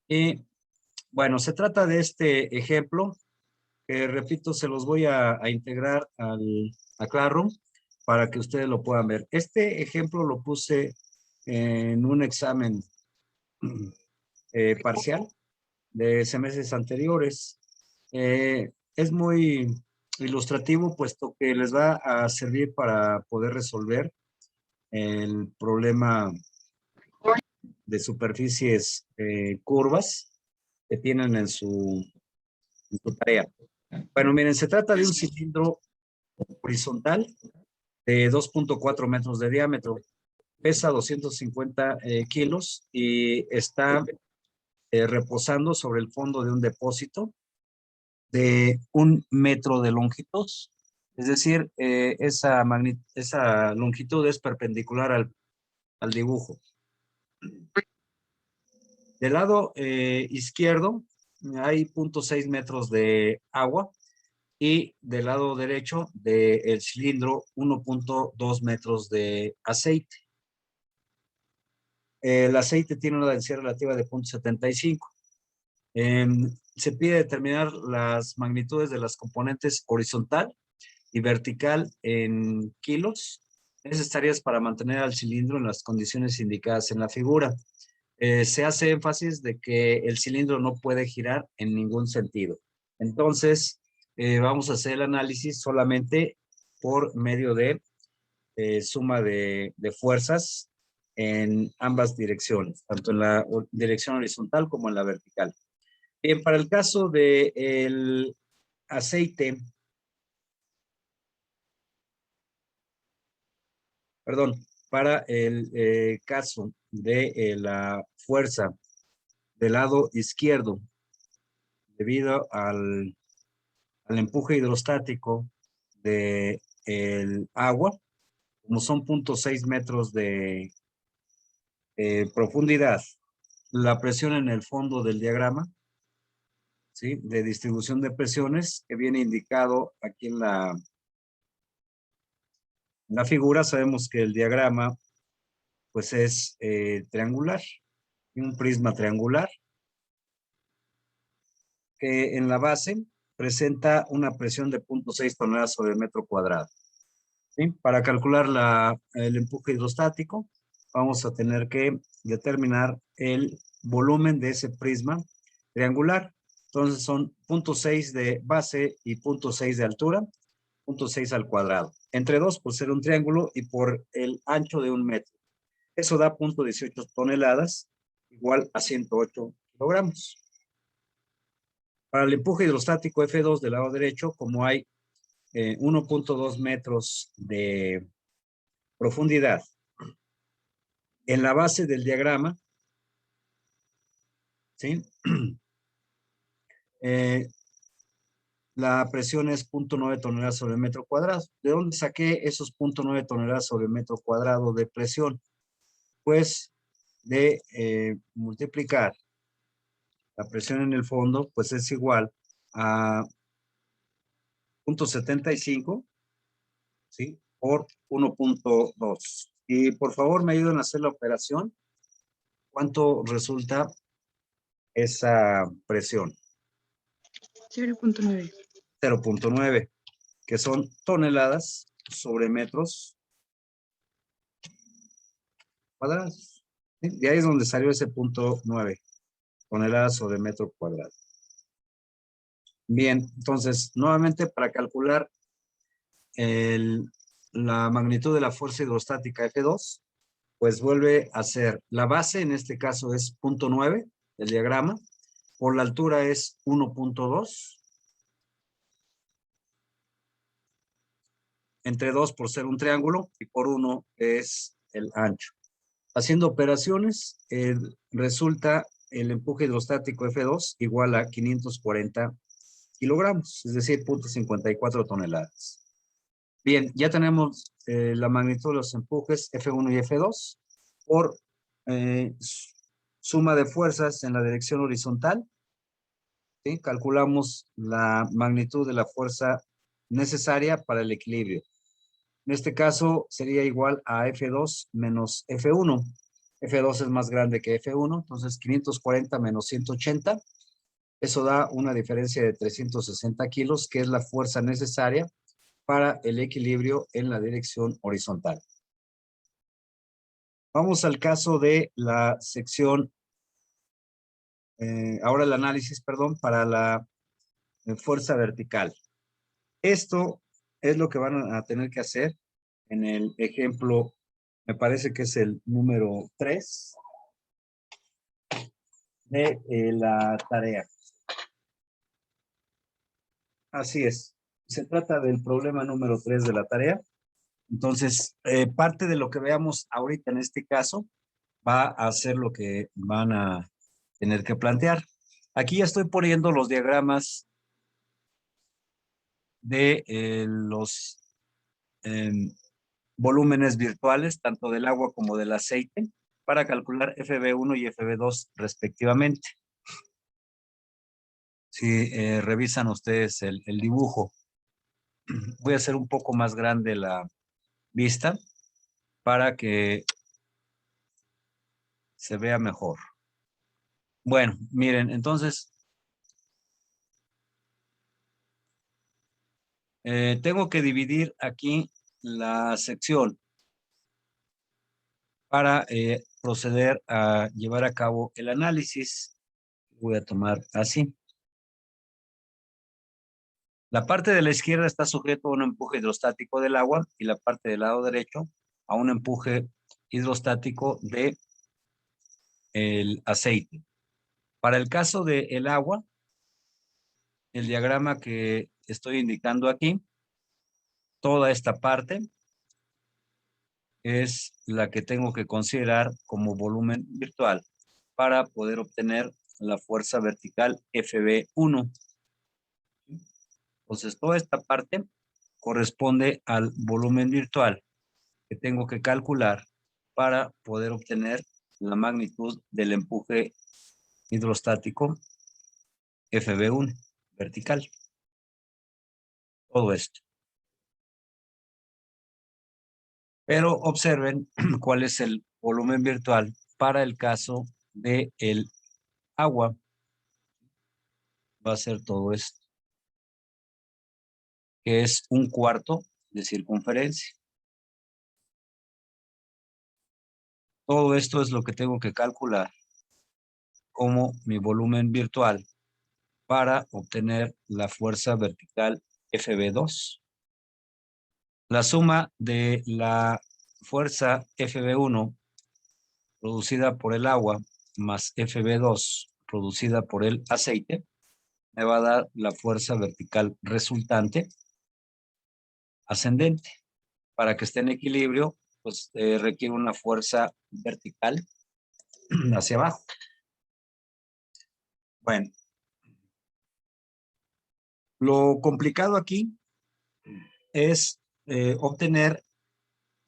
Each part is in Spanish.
Y bueno, se trata de este ejemplo, que repito, se los voy a integrar a Classroom para que ustedes lo puedan ver. Este ejemplo lo puse en un examen parcial de semestres anteriores. Es muy ilustrativo, puesto que les va a servir para poder resolver el problema de superficies curvas que tienen en su tarea. Bueno, miren, se trata de un cilindro horizontal de 2.4 metros de diámetro, pesa 250 kilos y está reposando sobre el fondo de un depósito de 1 metro de longitud. Es decir, esa longitud es perpendicular al dibujo. Del lado izquierdo hay 0.6 metros de agua y del lado derecho del cilindro 1.2 metros de aceite. El aceite tiene una densidad relativa de 0.75. Se pide determinar las magnitudes de las componentes horizontal y vertical en kilos necesarias para mantener al cilindro en las condiciones indicadas en la figura. Se hace énfasis de que el cilindro no puede girar en ningún sentido. Entonces, vamos a hacer el análisis solamente por medio de suma de fuerzas en ambas direcciones, tanto en la dirección horizontal como en la vertical. Bien, para el caso del aceite, perdón, para el caso de la fuerza del lado izquierdo, debido al empuje hidrostático del agua, como son 0.6 metros de profundidad, la presión en el fondo del diagrama, ¿sí?, de distribución de presiones, que viene indicado aquí en la figura. Sabemos que el diagrama pues es triangular, un prisma triangular, que en la base presenta una presión de 0.6 toneladas sobre el metro cuadrado. ¿Sí? Para calcular el empuje hidrostático, vamos a tener que determinar el volumen de ese prisma triangular. Entonces son 0.6 de base y 0.6 de altura, 0.6 al cuadrado. Entre 2 por ser un triángulo y por el ancho de 1 metro. Eso da 0.18 toneladas, igual a 108 kilogramos. Para el empuje hidrostático F2 del lado derecho, como hay 1.2 metros de profundidad en la base del diagrama, ¿sí? La presión es 0.9 toneladas sobre el metro cuadrado. ¿De dónde saqué esos 0.9 toneladas sobre el metro cuadrado de presión? Pues de multiplicar la presión en el fondo, pues es igual a 0.75, ¿sí?, por 1.2. Y por favor me ayuden a hacer la operación. ¿Cuánto resulta esa presión? 0.9. 0.9, que son toneladas sobre metros cuadrados. ¿Sí? De ahí es donde salió ese 0.9 toneladas sobre metro cuadrado. Bien, entonces, nuevamente para calcular la magnitud de la fuerza hidrostática F2, pues vuelve a ser la base, en este caso es 0.9 del diagrama, por la altura es 1.2, entre 2 por ser un triángulo y por 1 es el ancho. Haciendo operaciones, resulta el empuje hidrostático F2 igual a 540 kilogramos, es decir, 0.54 toneladas. Bien, ya tenemos la magnitud de los empujes F1 y F2 por suma de fuerzas en la dirección horizontal. ¿Sí? Calculamos la magnitud de la fuerza necesaria para el equilibrio. En este caso sería igual a F2 menos F1. F2 es más grande que F1, entonces 540 menos 180. Eso da una diferencia de 360 kilos, que es la fuerza necesaria para el equilibrio en la dirección horizontal. Vamos al caso de la sección, ahora el análisis, perdón, para la fuerza vertical. Esto es lo que van a tener que hacer en el ejemplo, me parece que es el número 3 de la tarea. Así es. Se trata del problema número 3 de la tarea. Entonces, parte de lo que veamos ahorita en este caso va a ser lo que van a tener que plantear. Aquí ya estoy poniendo los diagramas de los volúmenes virtuales, tanto del agua como del aceite, para calcular FB1 y FB2 respectivamente. Si revisan ustedes el dibujo, voy a hacer un poco más grande la vista para que se vea mejor. Bueno, miren, entonces tengo que dividir aquí la sección para proceder a llevar a cabo el análisis. Voy a tomar así. La parte de la izquierda está sujeto a un empuje hidrostático del agua y la parte del lado derecho a un empuje hidrostático de el aceite. Para el caso del agua, el diagrama que estoy indicando aquí, toda esta parte es la que tengo que considerar como volumen virtual para poder obtener la fuerza vertical FB1. Entonces, toda esta parte corresponde al volumen virtual que tengo que calcular para poder obtener la magnitud del empuje hidrostático FB1 vertical. Todo esto. Pero observen cuál es el volumen virtual para el caso de el agua. Va a ser todo esto, que es 1/4 de circunferencia. Todo esto es lo que tengo que calcular como mi volumen virtual para obtener la fuerza vertical FB2. La suma de la fuerza FB1 producida por el agua más FB2 producida por el aceite me va a dar la fuerza vertical resultante ascendente. Para que esté en equilibrio, pues requiere una fuerza vertical hacia abajo. Bueno, lo complicado aquí es obtener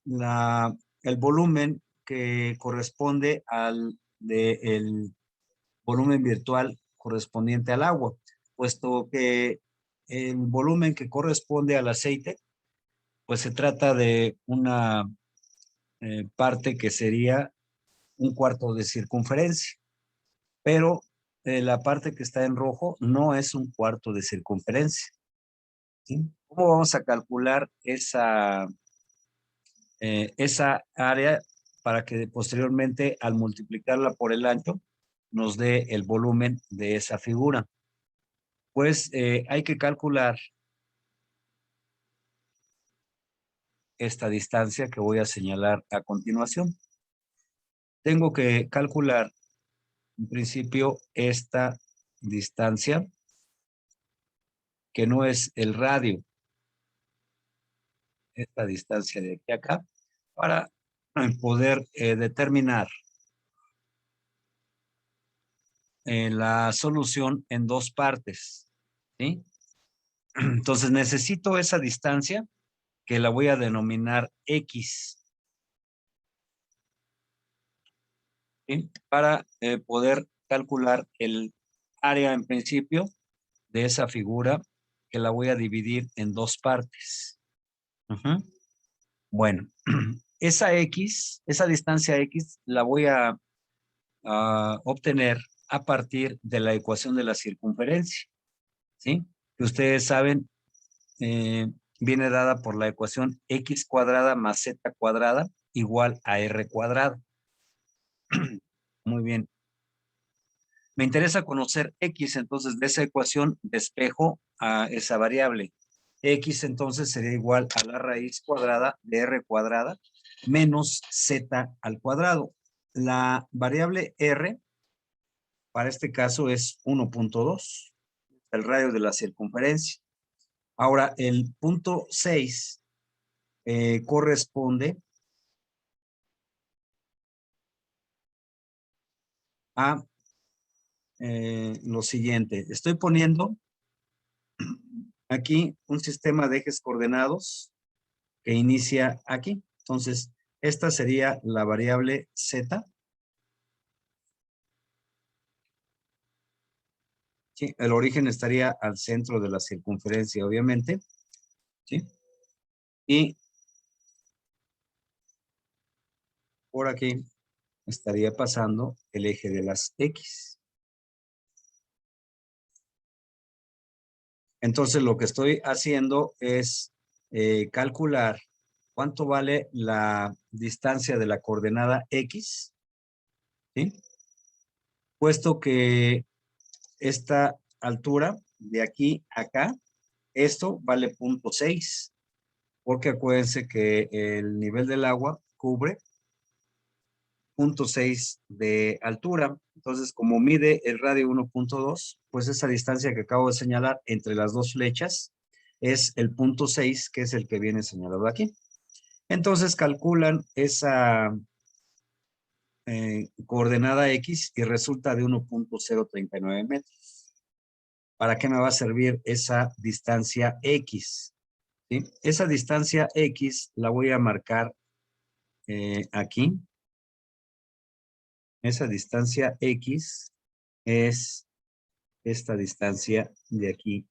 el volumen que corresponde al del volumen virtual correspondiente al agua, puesto que el volumen que corresponde al aceite, pues se trata de una parte que sería 1/4 de circunferencia, pero la parte que está en rojo no es 1/4 de circunferencia. ¿Sí? ¿Cómo vamos a calcular esa área para que posteriormente al multiplicarla por el ancho nos dé el volumen de esa figura? Pues hay que calcular esta distancia que voy a señalar a continuación. Tengo que calcular en principio esta distancia, que no es el radio, esta distancia de aquí a acá, para poder determinar la solución en dos partes, ¿sí? Entonces necesito esa distancia que la voy a denominar X, ¿sí? Para poder calcular el área en principio de esa figura que la voy a dividir en dos partes. Bueno, esa X, esa distancia X, la voy a obtener a partir de la ecuación de la circunferencia, ¿sí? Que ustedes saben, eh, viene dada por la ecuación X cuadrada más Z cuadrada igual a R cuadrado. Muy bien. Me interesa conocer X, entonces de esa ecuación despejo a esa variable. X entonces sería igual a la raíz cuadrada de R cuadrada menos Z al cuadrado. La variable R para este caso es 1.2, el radio de la circunferencia. Ahora, el punto 6 corresponde a lo siguiente. Estoy poniendo aquí un sistema de ejes coordenados que inicia aquí. Entonces, esta sería la variable Z. ¿Sí? El origen estaría al centro de la circunferencia, obviamente. ¿Sí? Y por aquí estaría pasando el eje de las X. Entonces, lo que estoy haciendo es calcular cuánto vale la distancia de la coordenada X, ¿sí? Puesto que esta altura de aquí a acá, esto vale 0.6, porque acuérdense que el nivel del agua cubre 0.6 de altura. Entonces, como mide el radio 1.2, pues esa distancia que acabo de señalar entre las dos flechas es el 0.6, que es el que viene señalado aquí. Entonces, calculan esa coordenada X y resulta de 1.039 metros. ¿Para qué me va a servir esa distancia X? ¿Sí? Esa distancia X la voy a marcar aquí. Esa distancia X es esta distancia de aquí.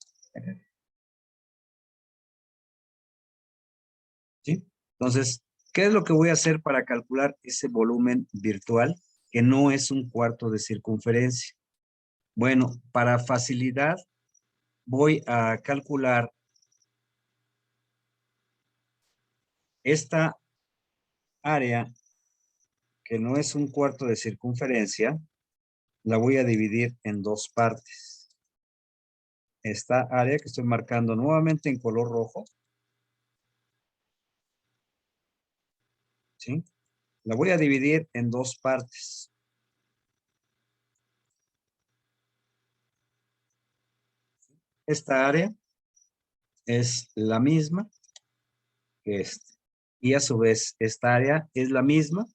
¿Sí? Entonces, ¿qué es lo que voy a hacer para calcular ese volumen virtual que no es un cuarto de circunferencia? Bueno, para facilidad voy a calcular esta área que no es un cuarto de circunferencia, la voy a dividir en dos partes. Esta área que estoy marcando nuevamente en color rojo, ¿sí? La voy a dividir en dos partes. Esta área es la misma que esta. Y a su vez, esta área es la misma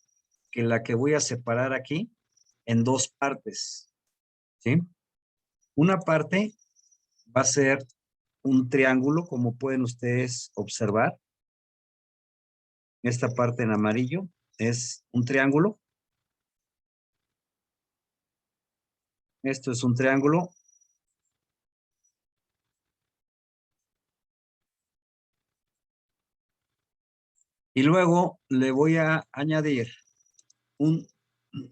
que la que voy a separar aquí en dos partes, ¿sí? Una parte va a ser un triángulo, como pueden ustedes observar. Esta parte en amarillo es un triángulo. Esto es un triángulo. Y luego le voy a añadir un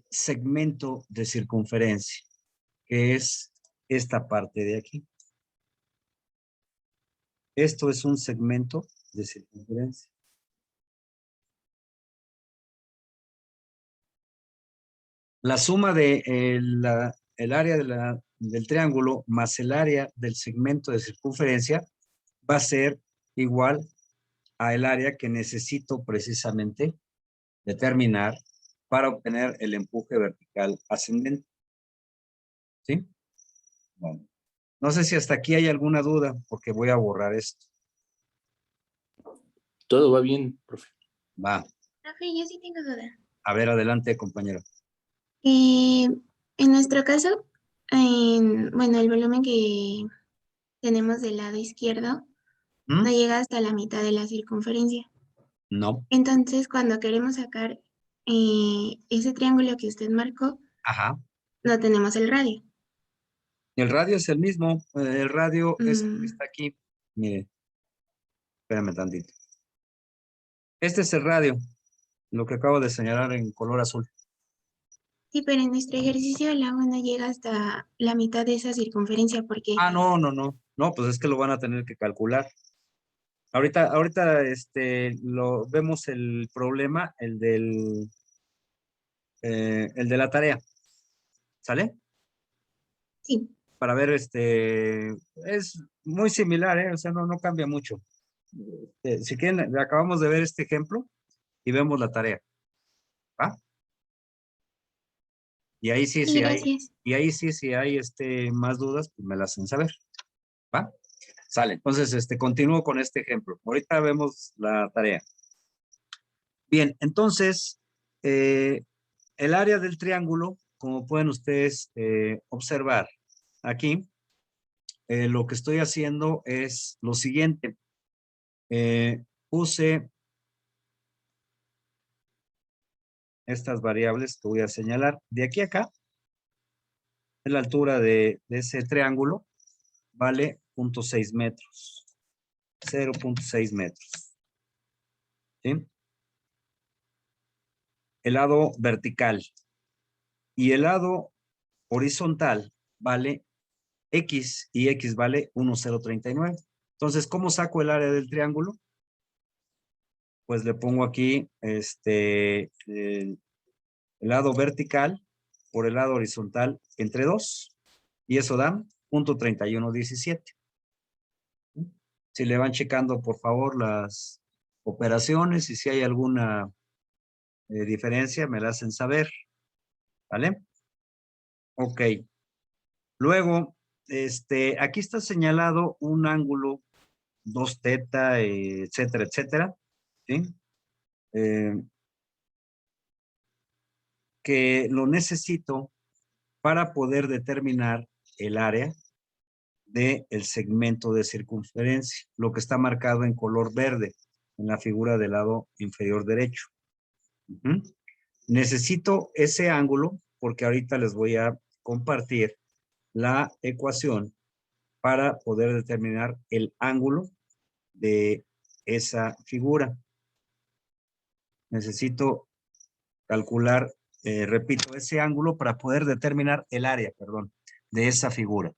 segmento de circunferencia, que es esta parte de aquí. Esto es un segmento de circunferencia. La suma de el área del triángulo más el área del segmento de circunferencia va a ser igual a el área que necesito precisamente determinar para obtener el empuje vertical ascendente. ¿Sí? Bueno. No sé si hasta aquí hay alguna duda, porque voy a borrar esto. Todo va bien, profe. Va. Profe, yo sí tengo duda. A ver, adelante, compañero. En nuestro caso, bueno, el volumen que tenemos del lado izquierdo no llega hasta la mitad de la circunferencia. No. Entonces, cuando queremos sacar ese triángulo que usted marcó, Ajá. no tenemos el radio. El radio es el mismo. El radio es el que está aquí. Mire, espérame tantito. Este es el radio, lo que acabo de señalar en color azul. Sí, pero en nuestro ejercicio el agua no llega hasta la mitad de esa circunferencia porque, Ah, no, no, no. No, pues es que lo van a tener que calcular. Ahorita, lo vemos el problema, el de la tarea. ¿Sale? sí, Para ver, es muy similar, ¿eh? O sea, no cambia mucho. Si quieren, acabamos de ver este ejemplo y vemos la tarea. ¿Va? Y ahí sí, sí, sí hay, gracias. y ahí sí, si hay más dudas, pues me las hacen saber. ¿Va? Sale. Entonces, continúo con este ejemplo. Ahorita vemos la tarea. Bien, entonces, el área del triángulo, como pueden ustedes observar aquí, lo que estoy haciendo es lo siguiente. Puse estas variables que voy a señalar. De aquí a acá, es la altura de ese triángulo, vale 0.6 metros. 0.6 metros. ¿Sí? El lado vertical. Y el lado horizontal vale X y X vale 1,039. Entonces, ¿cómo saco el área del triángulo? Pues le pongo aquí el lado vertical por el lado horizontal entre 2 y eso da 0.3117. Si le van checando, por favor, las operaciones y si hay alguna diferencia, me la hacen saber. ¿Vale? Ok. Luego, aquí está señalado un ángulo 2 teta, etcétera, etcétera. ¿Sí? Eh, que lo necesito para poder determinar el área del segmento de circunferencia, lo que está marcado en color verde en la figura del lado inferior derecho. Necesito ese ángulo porque ahorita les voy a compartir la ecuación para poder determinar el ángulo de esa figura. Necesito calcular, repito, ese ángulo para poder determinar el área, perdón, de esa figura.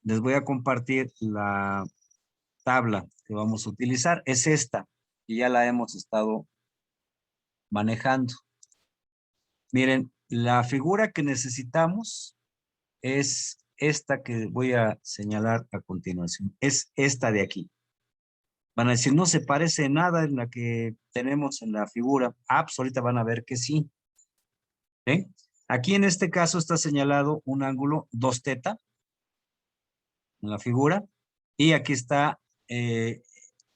Les voy a compartir la tabla que vamos a utilizar. Es esta, y ya la hemos estado manejando. Miren, la figura que necesitamos es esta que voy a señalar a continuación. Es esta de aquí. Van a decir, no se parece nada en la que tenemos en la figura. Ah, pues ahorita van a ver que sí. ¿Eh? Aquí en este caso está señalado un ángulo 2 teta en la figura y aquí está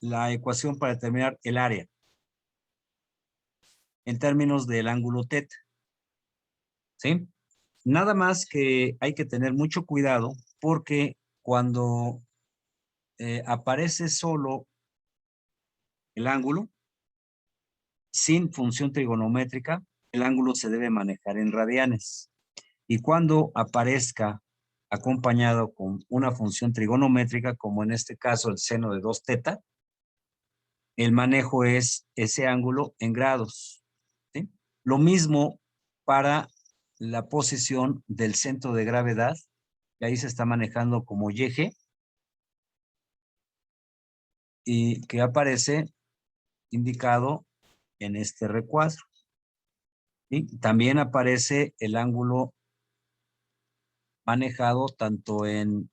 la ecuación para determinar el área en términos del ángulo teta. ¿Sí? Nada más que hay que tener mucho cuidado porque cuando aparece solo el ángulo, sin función trigonométrica, el ángulo se debe manejar en radianes. Y cuando aparezca acompañado con una función trigonométrica, como en este caso el seno de 2 teta, el manejo es ese ángulo en grados. ¿Sí? Lo mismo para la posición del centro de gravedad, que ahí se está manejando como y eje, y que aparece indicado en este recuadro. ¿Sí? También aparece el ángulo manejado tanto en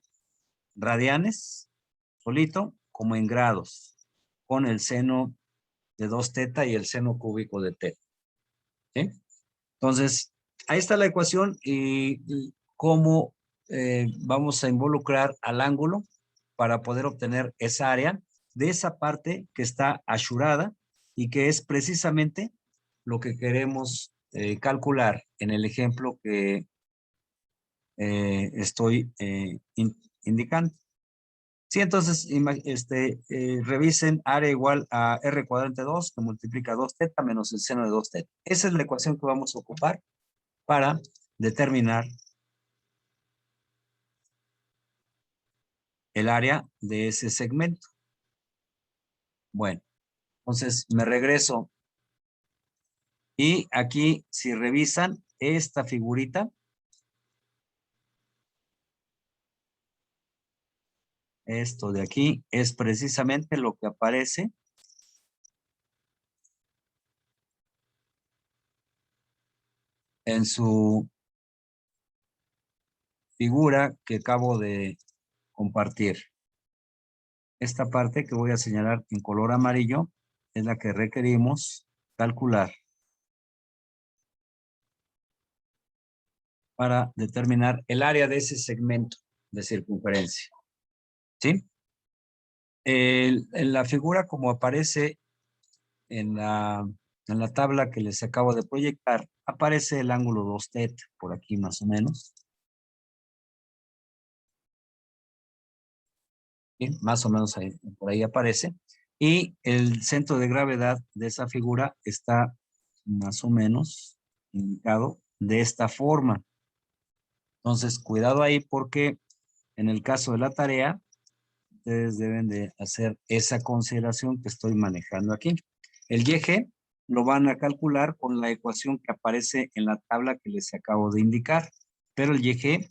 radianes, solito, como en grados, con el seno de 2 teta y el seno cúbico de teta. ¿Sí? Entonces, ahí está la ecuación y cómo vamos a involucrar al ángulo para poder obtener esa área de esa parte que está ashurada y que es precisamente lo que queremos calcular en el ejemplo que estoy indicando. Sí, entonces revisen área igual a r cuadrante 2 que multiplica 2 teta menos el seno de 2 teta. Esa es la ecuación que vamos a ocupar para determinar el área de ese segmento. Bueno, Entonces me regreso. Y aquí, si revisan esta figurita, esto de aquí es precisamente lo que aparece en su figura que acabo de compartir. Esta parte que voy a señalar en color amarillo es la que requerimos calcular para determinar el área de ese segmento de circunferencia. ¿Sí? En la figura como aparece en la tabla que les acabo de proyectar, aparece el ángulo 2θ, por aquí más o menos. ¿Sí? Más o menos ahí, por ahí aparece. Y el centro de gravedad de esa figura está más o menos indicado de esta forma. Entonces, cuidado ahí porque en el caso de la tarea, ustedes deben de hacer esa consideración que estoy manejando aquí. El YG lo van a calcular con la ecuación que aparece en la tabla que les acabo de indicar, pero el YG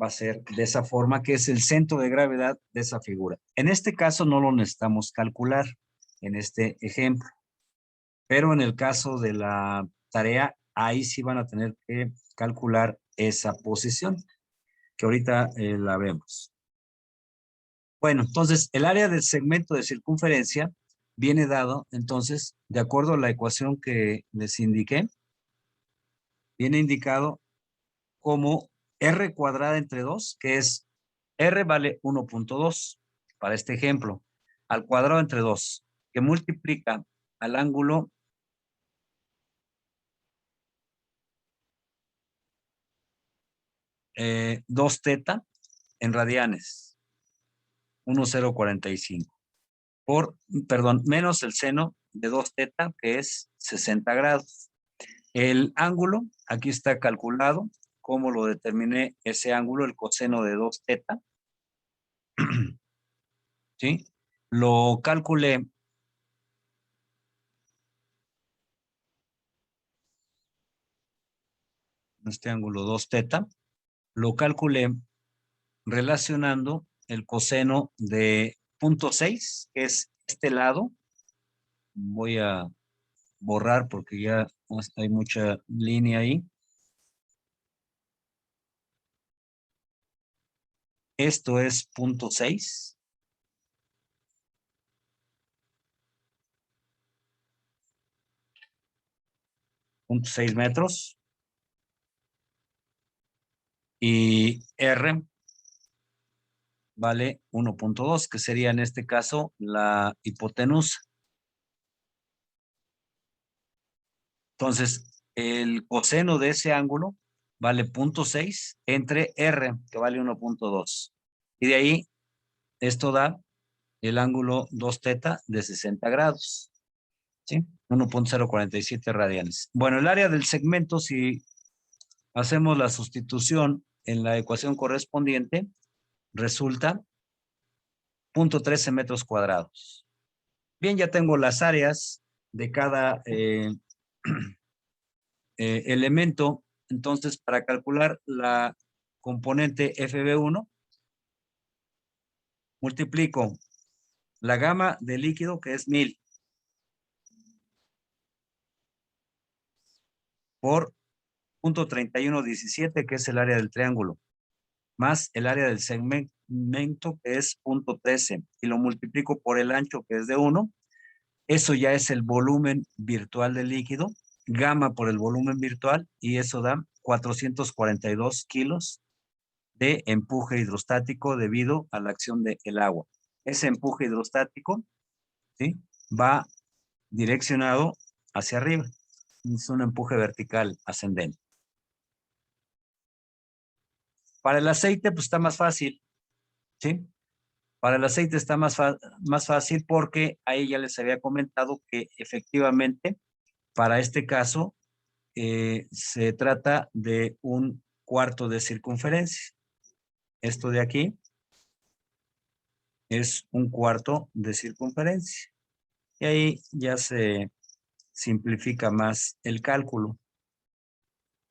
va a ser de esa forma, que es el centro de gravedad de esa figura. En este caso no lo necesitamos calcular en este ejemplo, pero en el caso de la tarea, ahí sí van a tener que calcular esa posición, que ahorita la vemos. Bueno, entonces el área del segmento de circunferencia viene dado, entonces, de acuerdo a la ecuación que les indiqué, viene indicado como R cuadrada entre 2, que es R vale 1.2 para este ejemplo, al cuadrado entre 2, que multiplica al ángulo eh, 2θ en radianes, 1,045, perdón, menos el seno de 2θ, que es 60 grados. El ángulo, aquí está calculado, cómo lo determiné ese ángulo, el coseno de 2θ, ¿sí? Lo calculé este ángulo 2θ, lo calculé relacionando el coseno de 0.6, que es este lado. Voy a borrar porque ya hay mucha línea ahí. Esto es 0.6. 0.6 metros. Y R vale 1.2, que sería en este caso la hipotenusa. Entonces, el coseno de ese ángulo vale 0.6 entre R, que vale 1.2. Y de ahí, esto da el ángulo 2θ de 60 grados. ¿Sí? 1.047 radianes. Bueno, el área del segmento, si hacemos la sustitución en la ecuación correspondiente, resulta 0.13 metros cuadrados. Bien, ya tengo las áreas de cada elemento. Entonces, para calcular la componente FB1, multiplico la gama de líquido, que es 1000, por 0.3117, que es el área del triángulo, más el área del segmento, que es 0.13, y lo multiplico por el ancho, que es de 1. Eso ya es el volumen virtual del líquido, gamma por el volumen virtual, y eso da 442 kilos de empuje hidrostático debido a la acción del agua. Ese empuje hidrostático, ¿sí?, va direccionado hacia arriba. Es un empuje vertical ascendente. Para el aceite, pues está más fácil, ¿sí? Para el aceite está más fácil porque ahí ya les había comentado que efectivamente para este caso se trata de un cuarto de circunferencia. Esto de aquí es un cuarto de circunferencia. Y ahí ya se simplifica más el cálculo.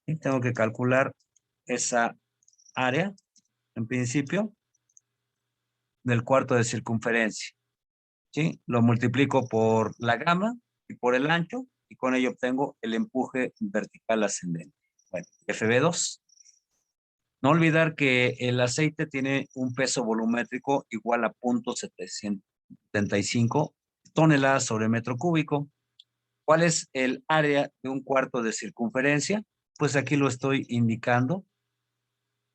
Y tengo que calcular esa área, en principio, del cuarto de circunferencia. ¿Sí? Lo multiplico por la gama y por el ancho, y con ello obtengo el empuje vertical ascendente. Bueno, FB2. No olvidar que el aceite tiene un peso volumétrico igual a 0.775 toneladas sobre metro cúbico. ¿Cuál es el área de un cuarto de circunferencia? Pues aquí lo estoy indicando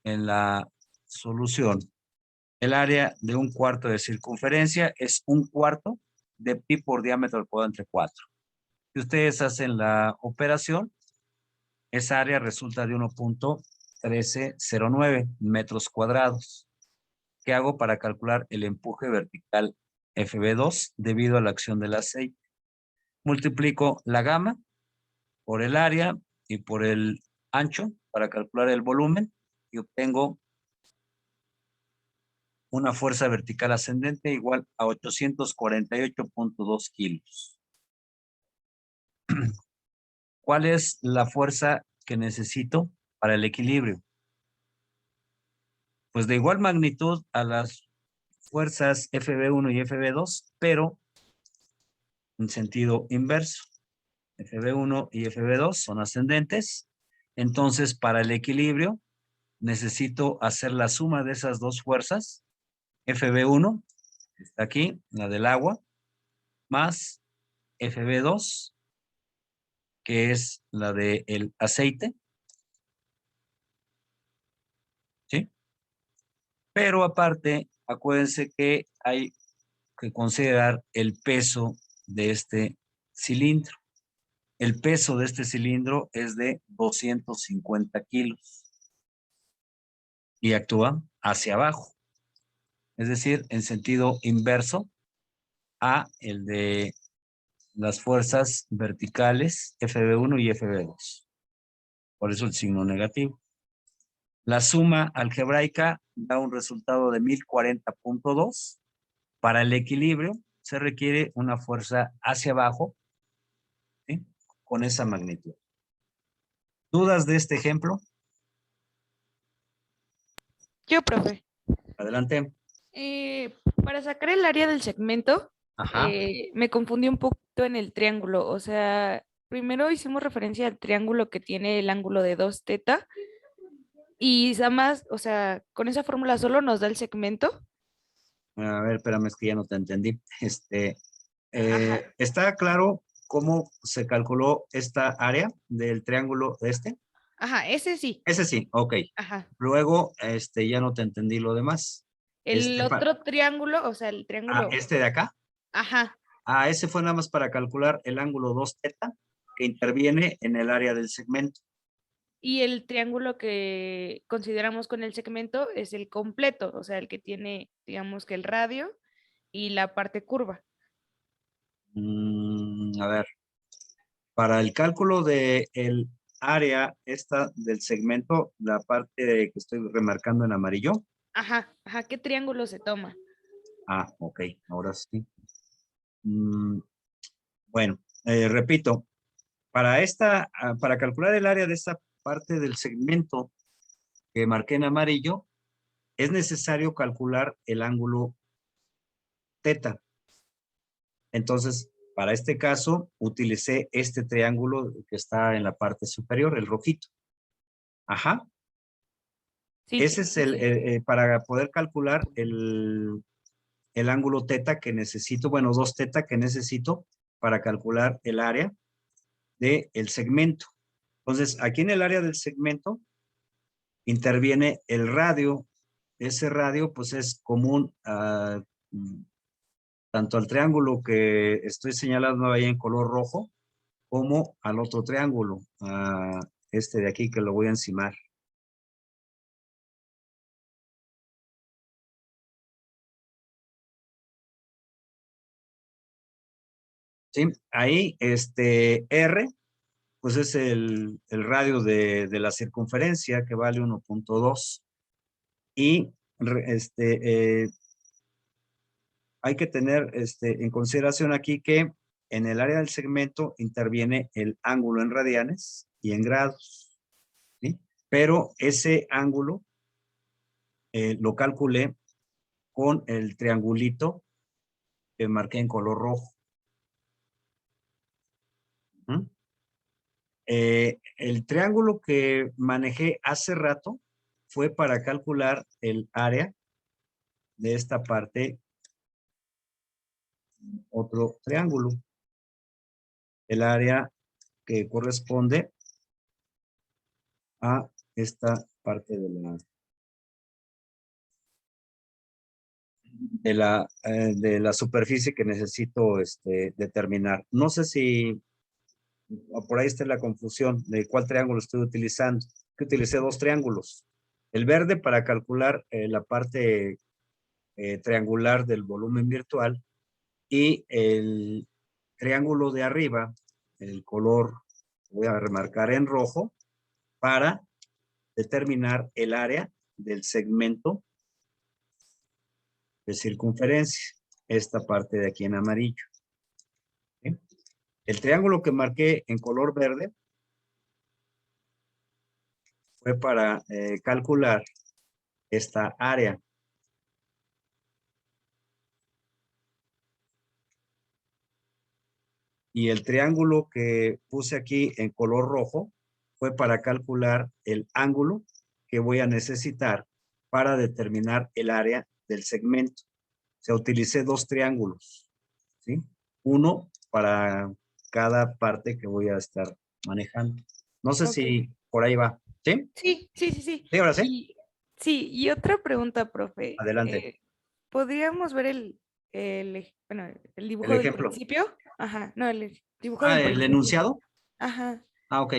en la solución. El área de un cuarto de circunferencia es un cuarto de pi por diámetro al cuadrado entre 4. Si ustedes hacen la operación, esa área resulta de 1.1309 metros cuadrados. ¿Qué hago para calcular el empuje vertical FB2 debido a la acción del aceite? Multiplico la gama por el área y por el ancho para calcular el volumen y obtengo una fuerza vertical ascendente igual a 848.2 kilos. ¿Cuál es la fuerza que necesito para el equilibrio? Pues de igual magnitud a las fuerzas FB1 y FB2, pero en sentido inverso. FB1 y FB2 son ascendentes. Entonces, para el equilibrio, necesito hacer la suma de esas dos fuerzas. FB1, está aquí, la del agua, más FB2, que es la del aceite, ¿sí? Pero aparte, acuérdense que hay que considerar el peso de este cilindro. El peso de este cilindro es de 250 kilos y actúa hacia abajo, es decir, en sentido inverso a el de las fuerzas verticales FB1 y FB2. Por eso el signo negativo. La suma algebraica da un resultado de 1040.2. Para el equilibrio se requiere una fuerza hacia abajo, ¿sí? Con esa magnitud. ¿Dudas de este ejemplo? Yo, profe. Adelante. Para sacar el área del segmento, Ajá. me confundí un poquito en el triángulo. O sea, primero hicimos referencia al triángulo que tiene el ángulo de 2 teta y además, o sea, con esa fórmula solo nos da el segmento. A ver, espérame, es que ya no te entendí. Ajá, ¿Está claro cómo se calculó esta área del triángulo este? ajá, ese sí. Ese sí, ok. Ajá. Luego, ya no te entendí lo demás. El otro triángulo, o sea, el triángulo. Este de acá. Ajá. Ese fue nada más para calcular el ángulo 2 teta que interviene en el área del segmento. Y el triángulo que consideramos con el segmento es el completo, o sea, el que tiene, digamos que el radio y la parte curva. A ver, para el cálculo de el área esta del segmento, la parte que estoy remarcando en amarillo. Ajá, ajá, ¿qué triángulo se toma? Ok, ahora sí. Bueno, repito, para calcular el área de esta parte del segmento que marqué en amarillo, es necesario calcular el ángulo teta. Entonces, para este caso, utilicé este triángulo que está en la parte superior, el rojito. Ajá. Sí, Ese es sí. para poder calcular el ángulo teta que necesito, bueno, 2 teta que necesito para calcular el área del segmento. Entonces, aquí en el área del segmento interviene el radio. Ese radio, pues, es común tanto al triángulo que estoy señalando ahí en color rojo, como al otro triángulo, a este de aquí que lo voy a encimar. ¿Sí? Ahí, R, pues es el radio de la circunferencia que vale 1.2. Y hay que tener en consideración aquí que en el área del segmento interviene el ángulo en radianes y en grados, ¿sí? Pero ese ángulo lo calculé con el triangulito que marqué en color rojo. ¿Mm? El triángulo que manejé hace rato fue para calcular el área de esta parte, otro triángulo, el área que corresponde a esta parte de la superficie que necesito determinar. No sé si por ahí está la confusión de cuál triángulo estoy utilizando. Que utilicé dos triángulos. El verde para calcular la parte triangular del volumen virtual y el triángulo de arriba, el color, voy a remarcar en rojo, para determinar el área del segmento de circunferencia, esta parte de aquí en amarillo. ¿Sí? El triángulo que marqué en color verde fue para calcular esta área. Y el triángulo que puse aquí en color rojo fue para calcular el ángulo que voy a necesitar para determinar el área del segmento. O sea, utilicé dos triángulos, ¿sí? Uno para cada parte que voy a estar manejando. No sé Ok. si por ahí va. ¿Sí? Sí, sí, sí, sí. ¿Sí, ahora sí? Y, sí, y otra pregunta, profe. Adelante. ¿Podríamos ver bueno, el dibujo El del ejemplo. principio? Ajá, no, el dibujo Ah, del el principio. enunciado. Ajá. Ah, ok.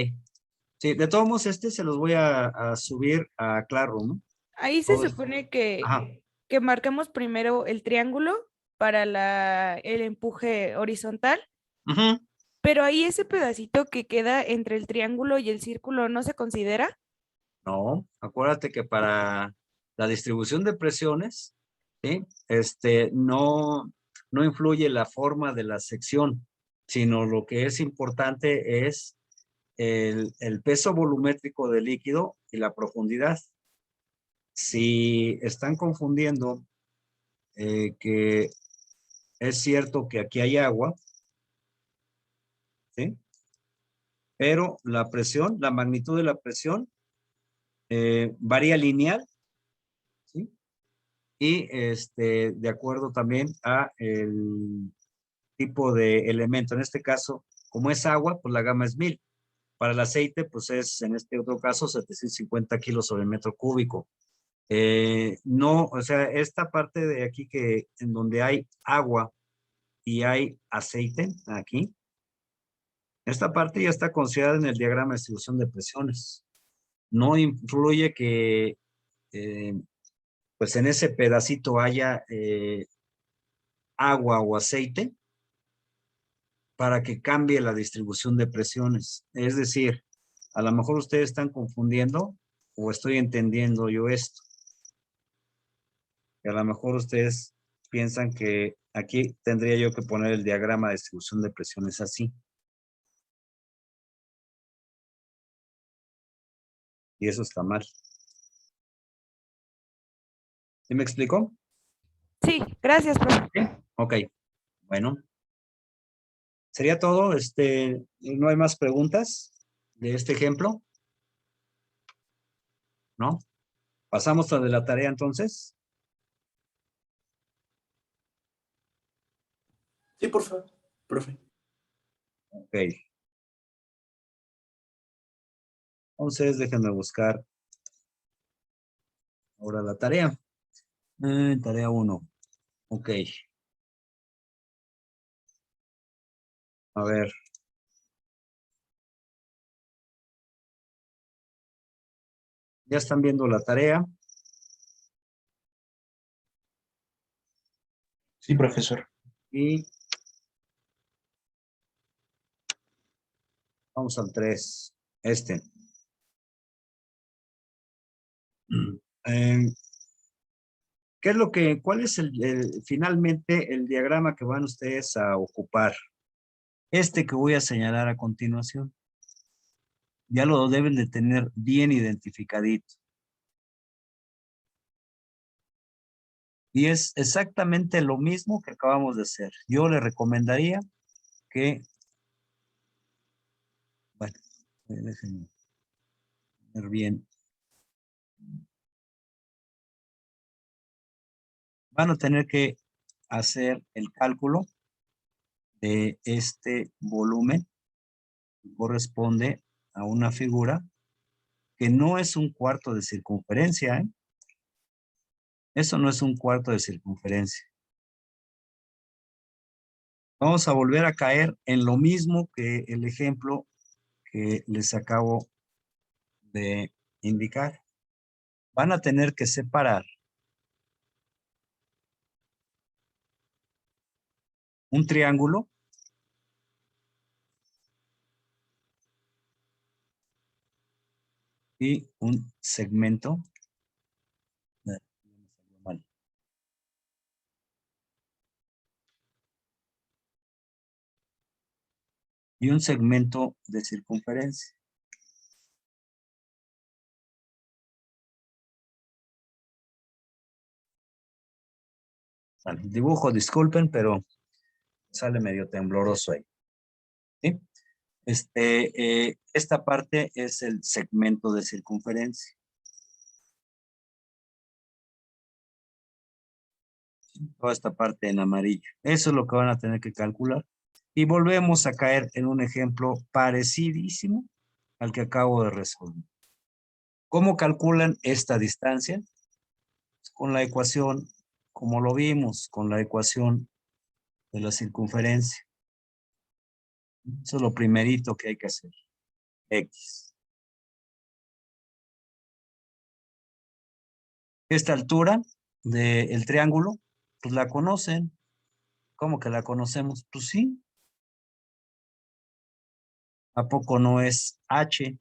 Sí, de todos modos, se los voy a subir a Classroom, ¿no? Ahí se Todo esto. supone Ajá. que marcamos primero el triángulo para el empuje horizontal, Ujú. pero ahí ese pedacito que queda entre el triángulo y el círculo no se considera. No, acuérdate que para la distribución de presiones, ¿sí? No influye la forma de la sección, sino lo que es importante es el peso volumétrico del líquido y la profundidad. Si están confundiendo que es cierto que aquí hay agua, ¿sí? Pero la presión, la magnitud de la presión varía lineal, ¿sí? Y de acuerdo también a el tipo de elemento. En este caso, como es agua, pues la gama es 1000. Para el aceite, pues es en este otro caso 750 kilos sobre metro cúbico. No, o sea, esta parte de aquí que en donde hay agua y hay aceite, aquí, esta parte ya está considerada en el diagrama de distribución de presiones. No influye que eh, pues en ese pedacito haya agua o aceite para que cambie la distribución de presiones. Es decir, a lo mejor ustedes están confundiendo o estoy entendiendo yo esto. Y a lo mejor ustedes piensan que aquí tendría yo que poner el diagrama de distribución de presiones así. Y eso está mal. ¿Sí me explicó? Sí, gracias, profe. Sí. Ok, bueno. ¿Sería todo? ¿No hay más preguntas de este ejemplo? ¿No? ¿Pasamos a de la tarea entonces? Sí, por favor, profe. Ok. Entonces, déjenme buscar ahora la tarea. Tarea 1. Ok. A ver. Ya están viendo la tarea. Sí, profesor. Y vamos al 3. Eh, ¿Qué es cuál es finalmente el diagrama que van ustedes a ocupar? Este que voy a señalar a continuación. Ya lo deben de tener bien identificadito. Y es exactamente lo mismo que acabamos de hacer. Yo le recomendaría que, bueno, déjenme ver bien. Van a tener que hacer el cálculo de este volumen que corresponde a una figura que no es un cuarto de circunferencia, ¿eh? Eso no es un cuarto de circunferencia. Vamos a volver a caer en lo mismo que el ejemplo que les acabo de indicar. Van a tener que separar un triángulo y un segmento. Y un segmento de circunferencia. Bueno, el dibujo, disculpen, pero sale medio tembloroso ahí. ¿Sí? Esta parte es el segmento de circunferencia. Toda esta parte en amarillo. Eso es lo que van a tener que calcular. Y volvemos a caer en un ejemplo parecidísimo al que acabo de resolver. ¿Cómo calculan esta distancia? Con la ecuación, como lo vimos, con la ecuación de la circunferencia. Eso es lo primerito que hay que hacer. X. Esta altura del triángulo, pues la conocen. ¿Cómo que la conocemos? Pues sí. ¿A poco no es H?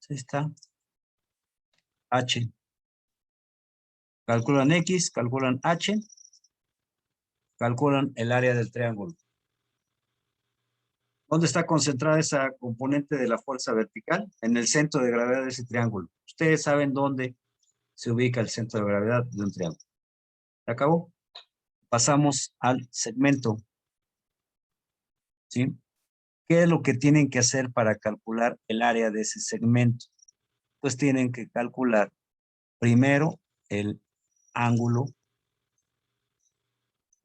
Ahí está. H. Calculan X, calculan H, calculan el área del triángulo. ¿Dónde está concentrada esa componente de la fuerza vertical? En el centro de gravedad de ese triángulo. Ustedes saben dónde se ubica el centro de gravedad de un triángulo. ¿Se acabó? Pasamos al segmento. ¿Sí? ¿Qué es lo que tienen que hacer para calcular el área de ese segmento? Pues tienen que calcular primero el ángulo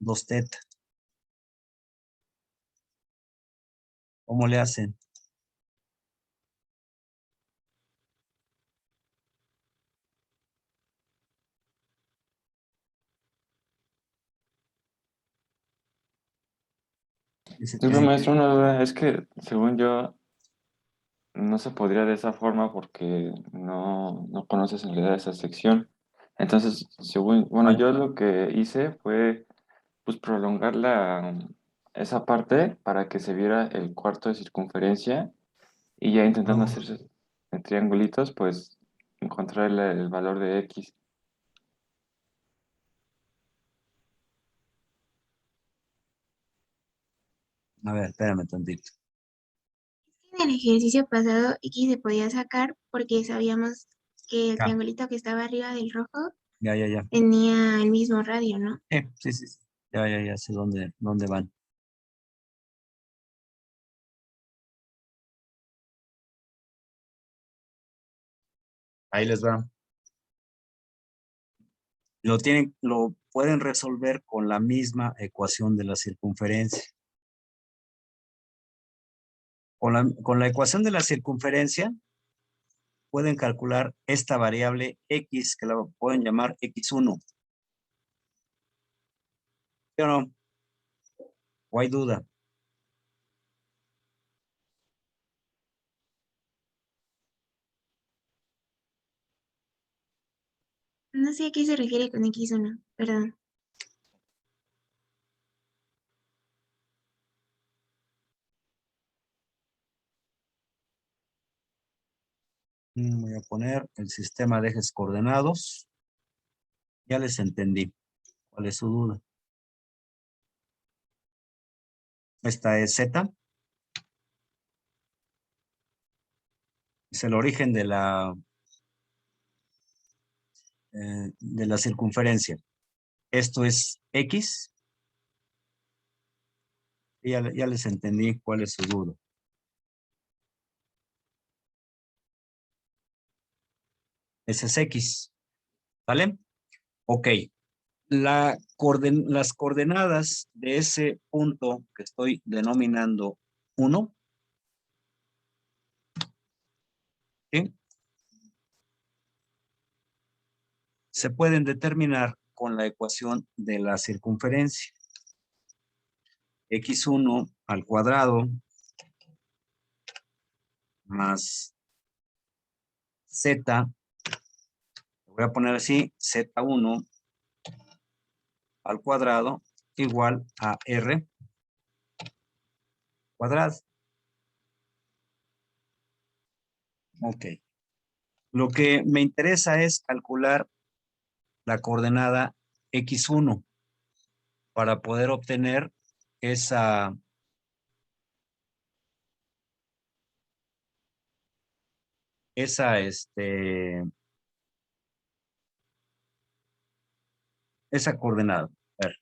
2θ. ¿Cómo le hacen? Y se Disculpe, tienen que... maestro, una duda. Es que, según yo, no se podría de esa forma porque no conoces en realidad esa sección. Entonces, según, bueno, ¿Cuál? yo lo que hice fue, pues, prolongar esa parte para que se viera el cuarto de circunferencia y ya intentando No. hacer triangulitos, pues, encontrar el valor de X. A ver, espérame tantito. En el ejercicio pasado X se podía sacar porque sabíamos que el Ah, triangulito que estaba arriba del rojo ya. tenía el mismo radio, ¿no? Sí. Ya sé dónde van. Ahí les va. Lo pueden resolver con la misma ecuación de la circunferencia. Con la ecuación de la circunferencia, pueden calcular esta variable X, que la pueden llamar X1. ¿Sí o no? ¿O hay duda? No sé a qué se refiere con X1, perdón. Voy a poner el sistema de ejes coordenados. Ya les entendí. ¿Cuál es su duda? Esta es Z. Es el origen de la circunferencia. Esto es X. Y ya les entendí cuál es su duda. Ese es X. ¿Vale? Ok. Las coordenadas de ese punto que estoy denominando 1, ¿sí?, se pueden determinar con la ecuación de la circunferencia. X1 al cuadrado más Z, voy a poner así, Z1 al cuadrado igual a R cuadrado. Ok. Lo que me interesa es calcular la coordenada X1 para poder obtener esa coordenada. A ver.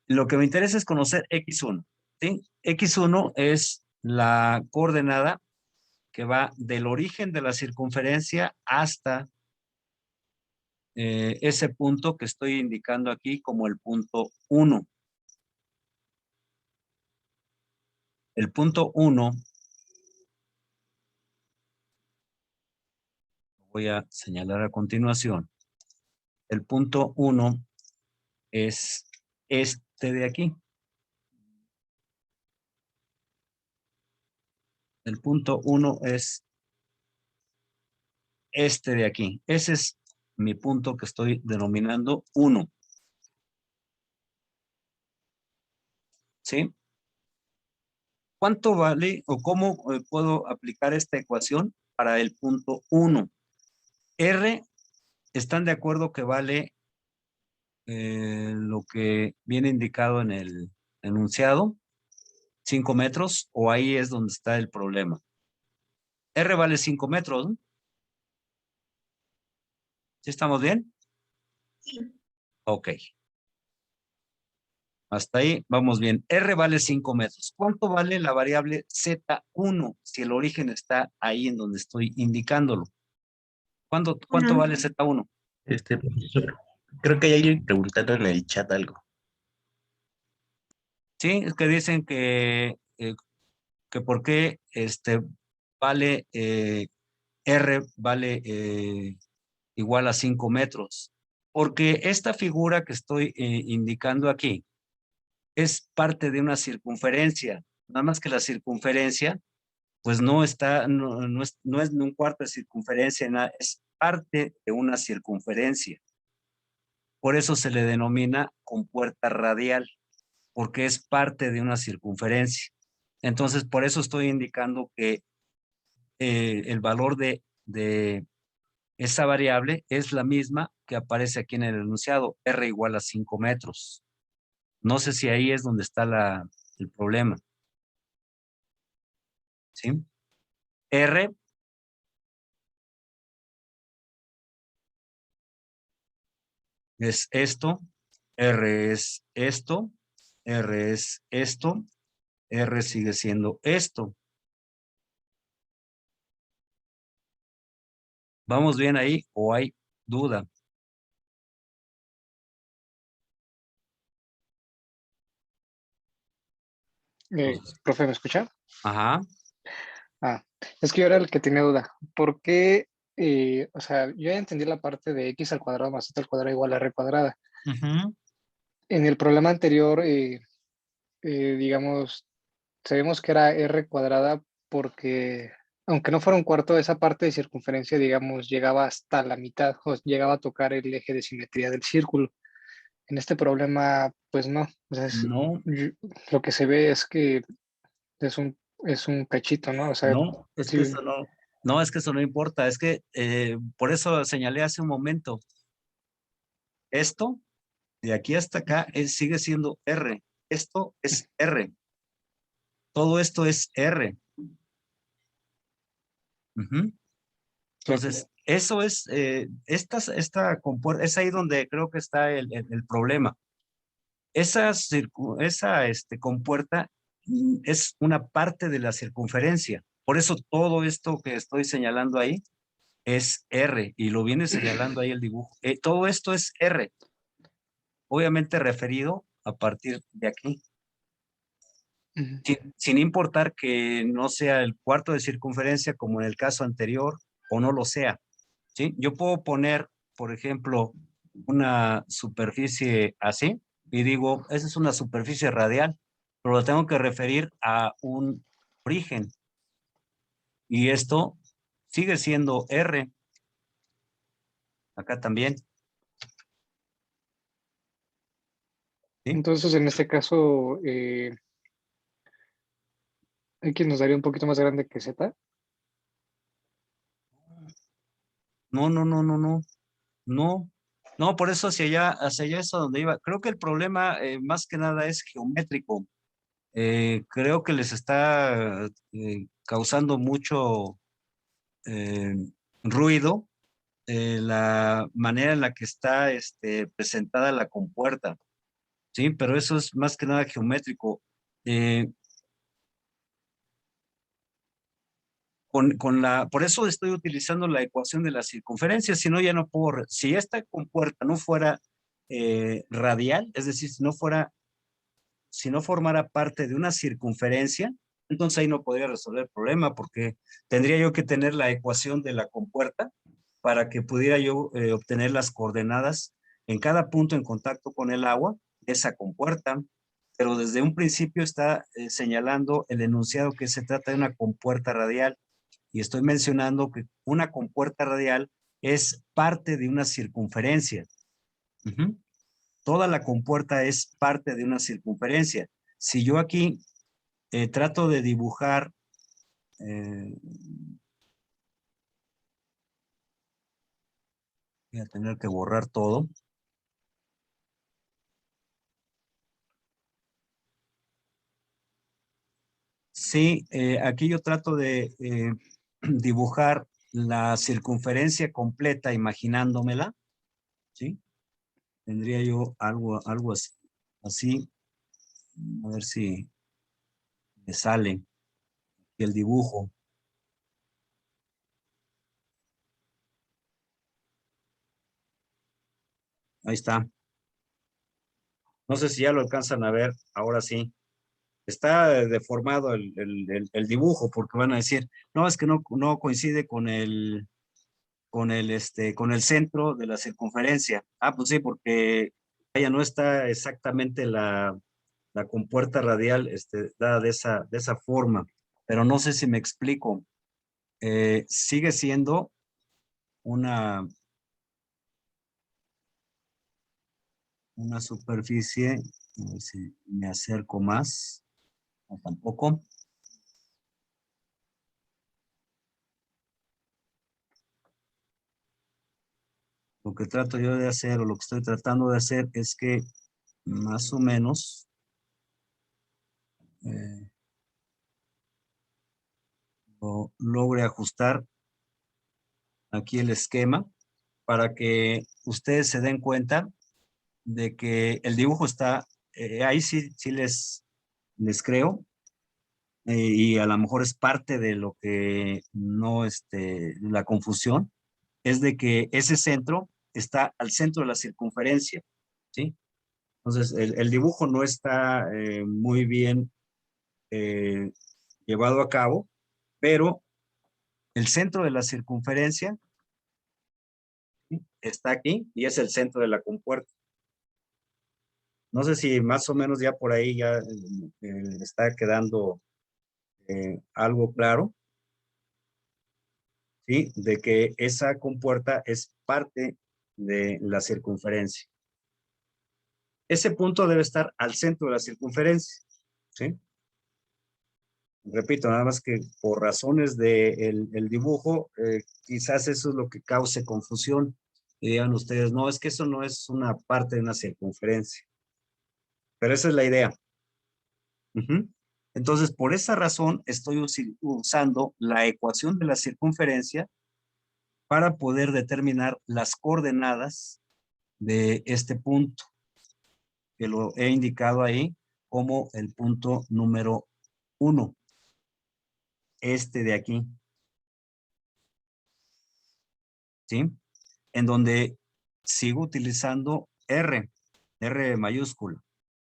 Lo que me interesa es conocer X1, ¿sí? X1 es la coordenada que va del origen de la circunferencia hasta ese punto que estoy indicando aquí como el punto 1. El punto 1, voy a señalar a continuación. El punto 1 es este de aquí. El punto 1 es este de aquí. Ese es mi punto que estoy denominando 1. ¿Sí? ¿Cuánto vale o cómo puedo aplicar esta ecuación para el punto 1? R, ¿están de acuerdo que vale lo que viene indicado en el enunciado? 5 metros, o ahí es donde está el problema. R vale 5 metros, ¿no? ¿Sí estamos bien? Sí. Ok. Hasta ahí vamos bien. R vale 5 metros. ¿Cuánto vale la variable Z1 si el origen está ahí en donde estoy indicándolo? ¿Cuánto Uno. vale Z1? Profesor, creo que hay alguien preguntando en el chat algo. Sí, es que dicen que por qué vale, R vale igual a 5 metros. Porque esta figura que estoy indicando aquí es parte de una circunferencia. Nada más que la circunferencia, pues no está, no es un cuarto de circunferencia, es parte de una circunferencia. Por eso se le denomina compuerta radial, porque es parte de una circunferencia. Entonces, por eso estoy indicando que el valor de esa variable es la misma que aparece aquí en el enunciado, R igual a 5 metros. No sé si ahí es donde está el problema. ¿Sí? R es esto, R es esto, R es esto, R sigue siendo esto. ¿Vamos bien ahí o hay duda? Profe, ¿me escucha? Ajá. Es que yo era el que tenía duda. ¿Por qué? O sea, yo ya entendí la parte de x al cuadrado más z al cuadrado igual a r cuadrada. Uh-huh. En el problema anterior, digamos, sabemos que era r cuadrada porque, aunque no fuera un cuarto, esa parte de circunferencia, digamos, llegaba hasta la mitad, o llegaba a tocar el eje de simetría del círculo. En este problema, pues no. O sea, No, lo que se ve es que es un cachito, ¿no? O sea, no, es que sí. eso no, es que eso no importa, es que por eso señalé hace un momento, esto de aquí hasta acá sigue siendo R. esto es R. Todo esto es R. Entonces, eso es, esta compuerta, es ahí donde creo que está el problema. Esa compuerta es una parte de la circunferencia. Por eso todo esto que estoy señalando ahí es R, y lo viene señalando ahí el dibujo. Todo esto es R, obviamente referido a partir de aquí. Sin importar que no sea el cuarto de circunferencia como en el caso anterior o no lo sea, ¿sí? Yo puedo poner, por ejemplo, una superficie así y digo, esa es una superficie radial, pero lo tengo que referir a un origen. Y esto sigue siendo R. Acá también. ¿Sí? Entonces, en este caso, X nos daría un poquito más grande que Z. No, no, no, no, no. No, no, por eso hacia allá es a donde iba. Creo que el problema más que nada es geométrico. Creo que les está causando mucho eh, ruido la manera en la que está presentada la compuerta, ¿sí? Pero eso es más que nada geométrico. Eh, por eso estoy utilizando la ecuación de la circunferencia, si no ya no puedo, si esta compuerta no fuera radial, es decir, si no formara parte de una circunferencia, entonces ahí no podría resolver el problema porque tendría yo que tener la ecuación de la compuerta para que pudiera yo obtener las coordenadas en cada punto en contacto con el agua de esa compuerta, pero desde un principio está señalando el enunciado que se trata de una compuerta radial, y estoy mencionando que una compuerta radial es parte de una circunferencia. Toda la compuerta es parte de una circunferencia. Si yo aquí trato de dibujar voy a tener que borrar todo. Sí, aquí yo trato de dibujar la circunferencia completa imaginándomela, ¿sí? Tendría yo algo así, así, a ver si me sale el dibujo. Ahí está. No sé si ya lo alcanzan a ver, ahora sí. Está deformado el dibujo porque van a decir, no, es que no coincide con el centro de la circunferencia. Ah, pues sí, porque ya no está exactamente la compuerta radial dada de esa forma, pero no sé si me explico. Sigue siendo una superficie, a ver si me acerco más, o tampoco. Lo que trato yo de hacer, o lo que estoy tratando de hacer, es que más o menos logre ajustar aquí el esquema para que ustedes se den cuenta de que el dibujo está, ahí sí les creo, y a lo mejor es parte de lo que no, la confusión, es de que ese centro está al centro de la circunferencia, ¿sí? Entonces, el dibujo no está muy bien eh, llevado a cabo, pero el centro de la circunferencia, ¿sí?, está aquí y es el centro de la compuerta. No sé si más o menos ya por ahí ya está quedando algo claro, ¿sí? De que esa compuerta es parte de la circunferencia. Ese punto debe estar al centro de la circunferencia, ¿sí? Repito, nada más que por razones del el dibujo, quizás eso es lo que cause confusión. Y digan ustedes, no, es que eso no es una parte de una circunferencia. Pero esa es la idea. Entonces, por esa razón, estoy usando la ecuación de la circunferencia para poder determinar las coordenadas de este punto, que lo he indicado ahí como el punto número 1, este de aquí. ¿Sí? En donde sigo utilizando R mayúscula.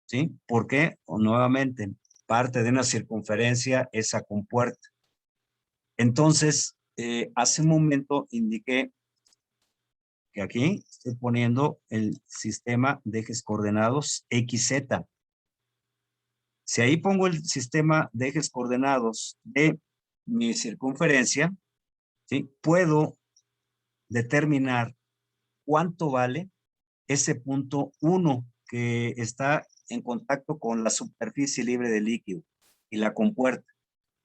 ¿Sí? ¿Por qué? Nuevamente, parte de una circunferencia es a compuerta. Entonces, hace un momento indiqué que aquí estoy poniendo el sistema de ejes coordenados XZ. Si ahí pongo el sistema de ejes coordenados de mi circunferencia, ¿sí? Puedo determinar cuánto vale ese punto 1 que está en contacto con la superficie libre de líquido y la compuerta.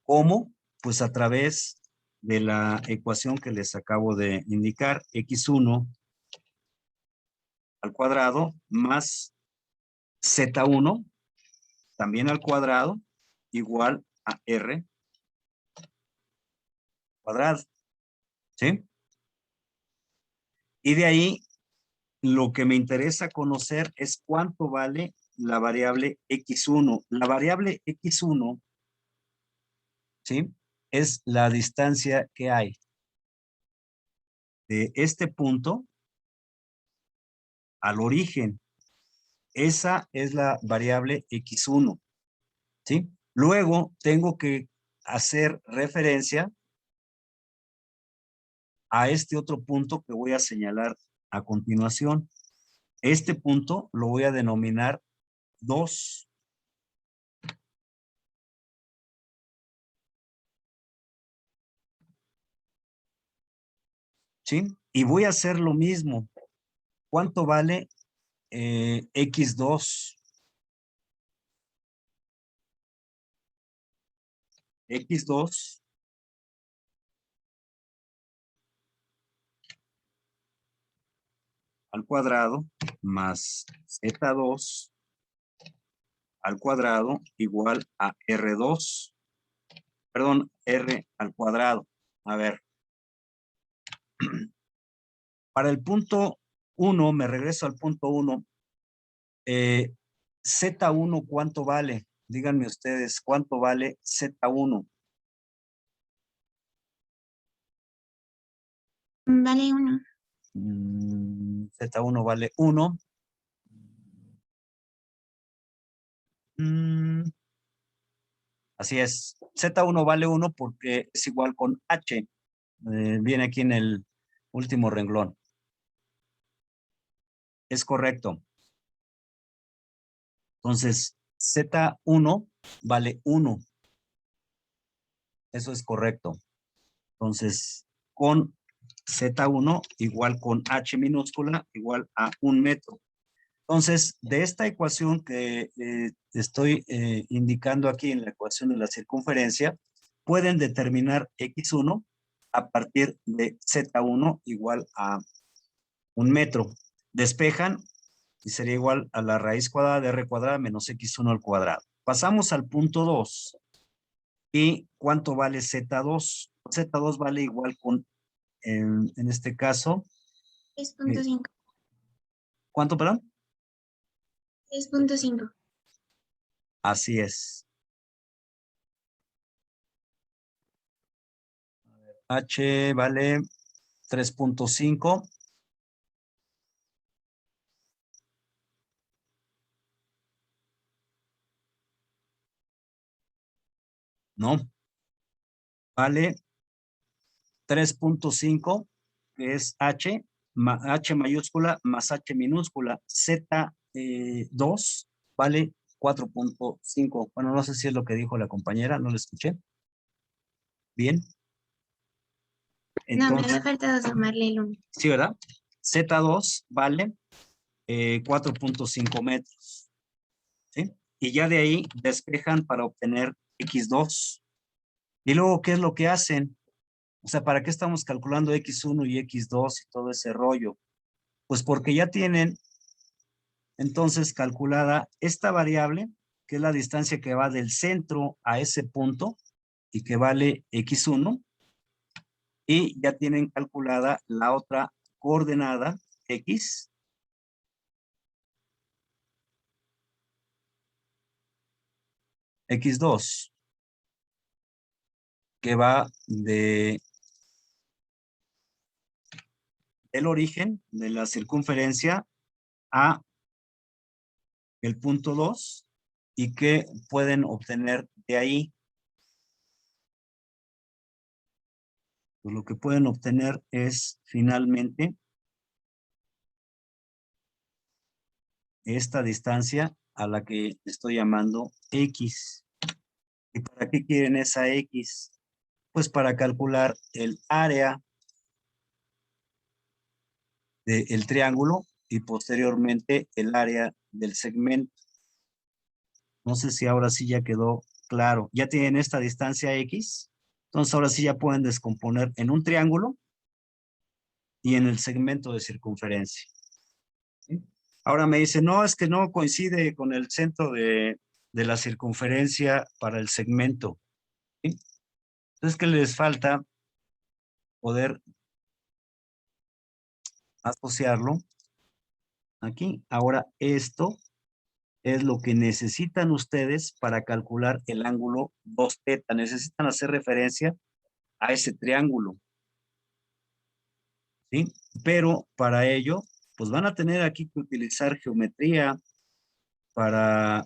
¿Cómo? Pues a través de la ecuación que les acabo de indicar, x1 al cuadrado más z1 también al cuadrado igual a r cuadrado. ¿Sí? Y de ahí lo que me interesa conocer es cuánto vale la variable x1. La variable x1, ¿sí? Es la distancia que hay de este punto al origen. Esa es la variable x1, ¿sí? Luego tengo que hacer referencia a este otro punto que voy a señalar a continuación. Este punto lo voy a denominar 2. ¿Sí? Y voy a hacer lo mismo. ¿Cuánto vale x2? x2 al cuadrado más z2 al cuadrado igual a r2. Perdón, r al cuadrado. A ver. Para el punto 1, me regreso al punto 1. Z1, ¿cuánto vale? Díganme ustedes, ¿cuánto vale Z1? Vale 1. Z1 vale 1. Así es. Z1 vale 1 porque es igual con H. Viene aquí en el último renglón. Es correcto. Entonces, Z1 vale 1. Eso es correcto. Entonces, con Z1 igual con H minúscula igual a 1 metro. Entonces, de esta ecuación que estoy indicando aquí en la ecuación de la circunferencia, pueden determinar x1 a partir de z1 igual a 1 metro. Despejan y sería igual a la raíz cuadrada de r cuadrada menos x1 al cuadrado. Pasamos al punto 2. ¿Y cuánto vale z2? Z2 vale igual con, en este caso, 3.5. ¿cuánto, perdón? 3.5. Así es. H vale 3.5. No. Vale 3.5, que es H, H mayúscula más H minúscula. Z2 vale 4.5. Bueno, no sé si es lo que dijo la compañera, no la escuché. Bien. No, me Entonces, había faltado sumarle el 1. sí, ¿verdad? Z2 vale 4.5 metros. ¿Sí? Y ya de ahí despejan para obtener X2. Y luego, ¿qué es lo que hacen? O sea, ¿para qué estamos calculando X1 y X2 y todo ese rollo? Pues porque ya tienen entonces calculada esta variable que es la distancia que va del centro a ese punto y que vale x1. Y ya tienen calculada la otra coordenada x. x2, que va del origen de la circunferencia a el punto 2 y que pueden obtener de ahí. Pues lo que pueden obtener es finalmente esta distancia a la que estoy llamando x. ¿Y para qué quieren esa x? Pues para calcular el área del triángulo y posteriormente el área del segmento. No sé si ahora sí ya quedó claro. Ya tienen esta distancia x. Entonces ahora sí ya pueden descomponer en un triángulo y en el segmento de circunferencia. ¿Sí? Ahora me dice, no, es que no coincide con el centro de la circunferencia para el segmento. ¿Sí? Entonces, ¿qué les falta? Poder asociarlo aquí. Ahora, esto es lo que necesitan ustedes para calcular el ángulo 2θ. Necesitan hacer referencia a ese triángulo. ¿Sí? Pero para ello, pues van a tener aquí que utilizar geometría para,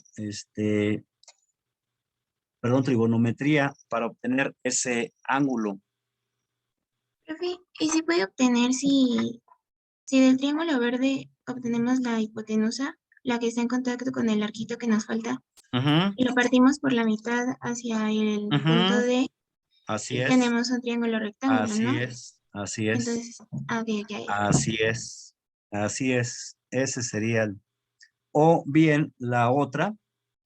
trigonometría para obtener ese ángulo. Profe, ¿y se puede obtener si del triángulo verde obtenemos la hipotenusa, la que está en contacto con el arquito que nos falta, y lo partimos por la mitad hacia el punto D, Así y es. tenemos un triángulo rectángulo, Así ¿no? es. Así es. Entonces, ok. Así es. Así es. Ese sería el. O bien la otra,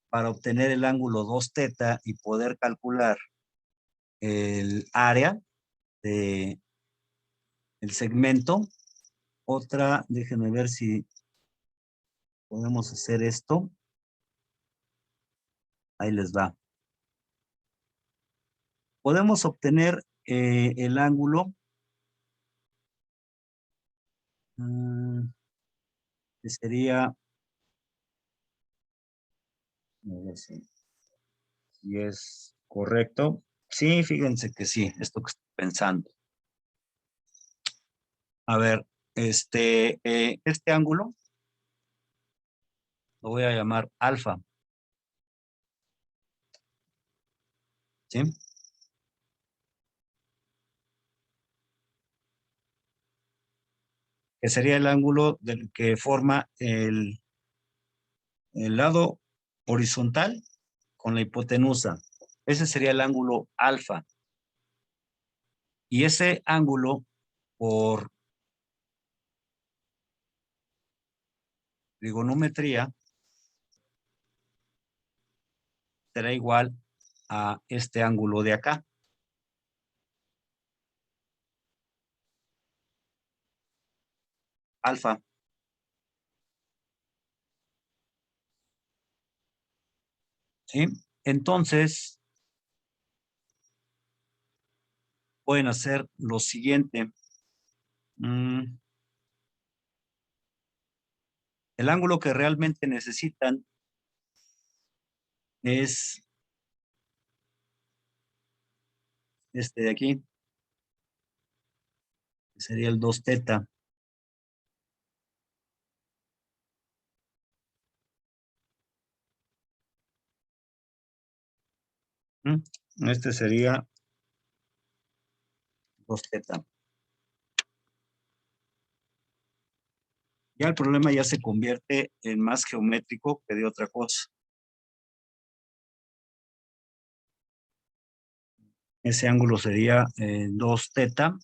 para obtener el ángulo 2θ y poder calcular el área de el segmento. Otra, déjenme ver si podemos hacer esto. Ahí les va. Podemos obtener el ángulo que sería, a ver si es correcto. Sí, fíjense que sí, esto que estoy pensando. A ver, este ángulo lo voy a llamar alfa. ¿Sí? Que sería el ángulo del que forma el lado horizontal con la hipotenusa. Ese sería el ángulo alfa. Y ese ángulo por trigonometría será igual a este ángulo de acá. Alfa. ¿Sí? Entonces, pueden hacer lo siguiente. El ángulo que realmente necesitan es este de aquí, que sería el 2θ. Este sería 2θ. Ya el problema ya se convierte en más geométrico que de otra cosa. Ese ángulo sería 2θ.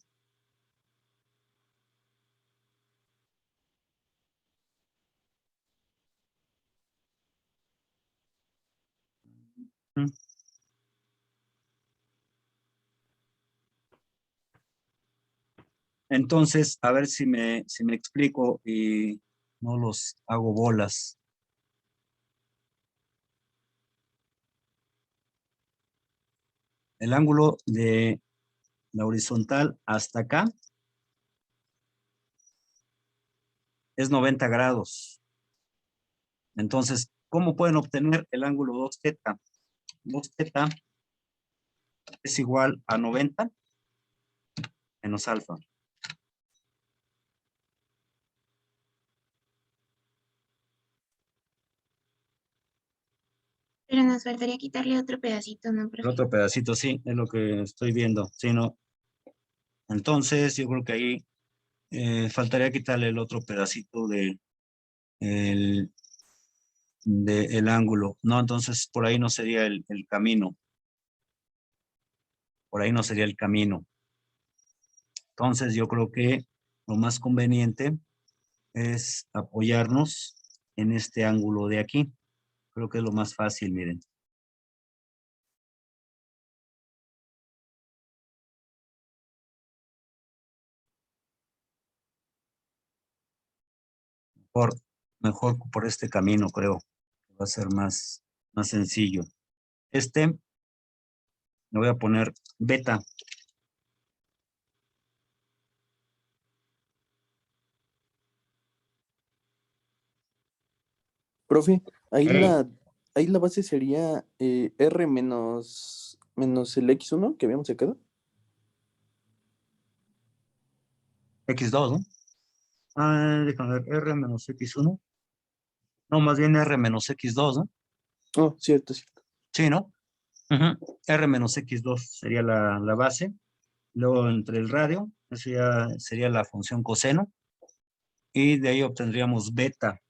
Entonces, a ver si me explico y no los hago bolas. el ángulo de la horizontal hasta acá es 90 grados. Entonces, ¿cómo pueden obtener el ángulo 2 teta? 2 teta es igual a 90 menos alfa. Pero nos faltaría quitarle otro pedacito, ¿no, El profe? otro pedacito, sí, es lo que estoy viendo. Sí, no. Entonces, yo creo que ahí faltaría quitarle el otro pedacito el, el ángulo. No, entonces por ahí no sería el camino. Por ahí no sería el camino. Entonces, yo creo que lo más conveniente es apoyarnos en este ángulo de aquí. Creo que es lo más fácil, miren. Mejor, mejor por este camino, creo. Va a ser más sencillo. Le voy a poner beta. Profe, Hey, ahí la base sería R menos el X1 que habíamos sacado. X2, ¿no? Déjame ver, R menos X1. No, más bien R menos X2, ¿no? Oh, cierto, cierto. Sí, ¿no? Ujú. R menos X2 sería la base. Luego entre el radio, eso ya sería la función coseno. Y de ahí obtendríamos beta,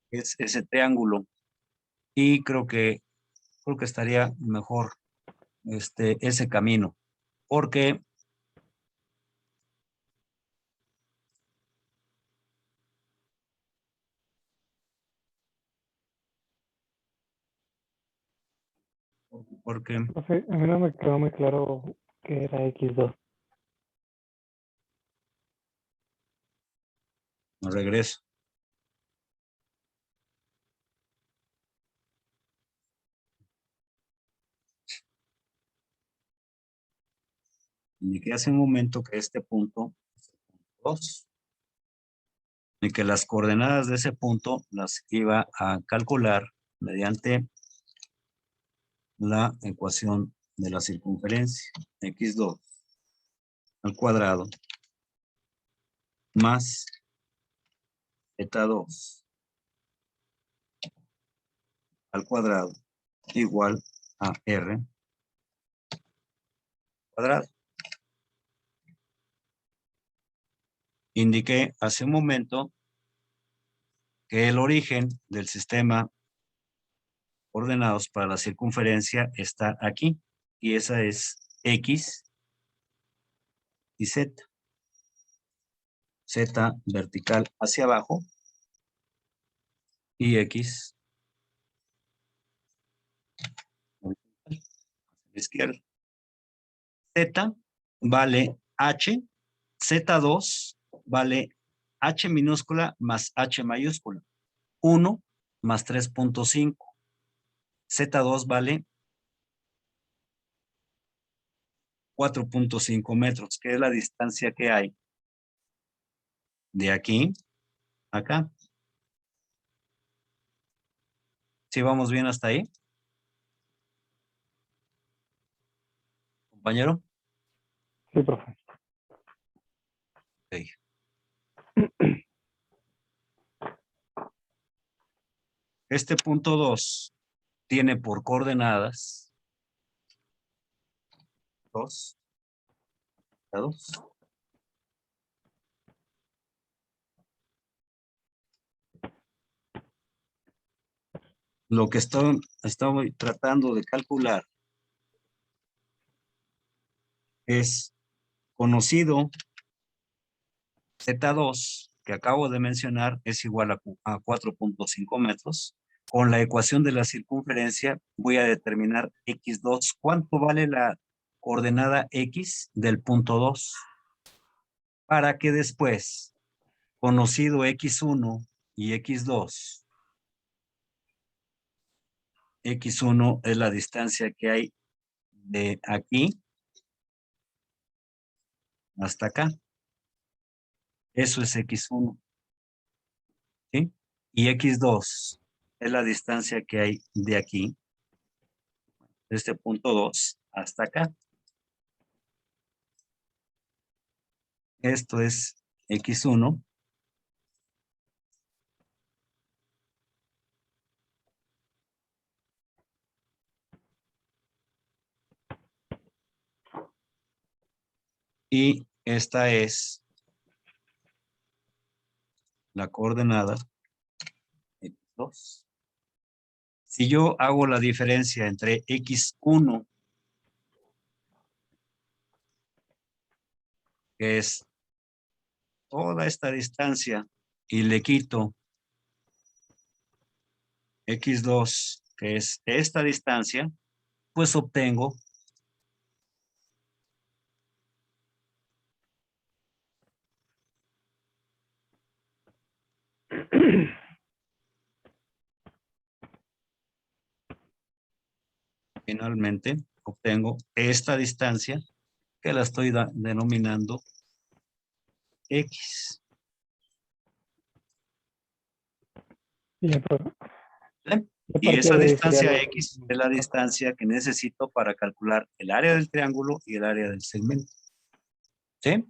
que es ese triángulo. Y creo que estaría mejor ese camino. Porque porque Profe, a mí no me quedó muy claro que era X2. no regreso. Indiqué hace un momento que este punto es el punto 2 y que las coordenadas de ese punto las iba a calcular mediante la ecuación de la circunferencia, x2 al cuadrado más z2 al cuadrado igual a r cuadrado. Indiqué hace un momento que el origen del sistema ordenados para la circunferencia está aquí y esa es x y z. Z vertical hacia abajo y X hacia la izquierda. Z vale H, Z2 vale H minúscula más H mayúscula. 1 más 3.5. Z2 vale 4.5 metros, que es la distancia que hay de aquí a acá. ¿Sí vamos bien hasta ahí, compañero? Sí, profe. Okay. Este punto 2 tiene por coordenadas 2, 2. Lo que estoy tratando de calcular es conocido Z2, que acabo de mencionar, es igual a 4.5 metros. Con la ecuación de la circunferencia voy a determinar X2. ¿Cuánto vale la coordenada X del punto 2? Para que después, conocido X1 y X2, X1 es la distancia que hay de aquí hasta acá. Eso es x1. ¿Sí? Y x2 es la distancia que hay de aquí, de este punto 2 hasta acá. Esto es x1. Y esta es la coordenada x2. Si yo hago la diferencia entre x1, que es toda esta distancia, y le quito x2, que es esta distancia, pues obtengo finalmente, obtengo esta distancia que la estoy denominando x. Y a ¿Sí? Y partir esa de ahí sería distancia lo- x es la distancia que necesito para calcular el área del triángulo y el área del segmento. ¿Sí?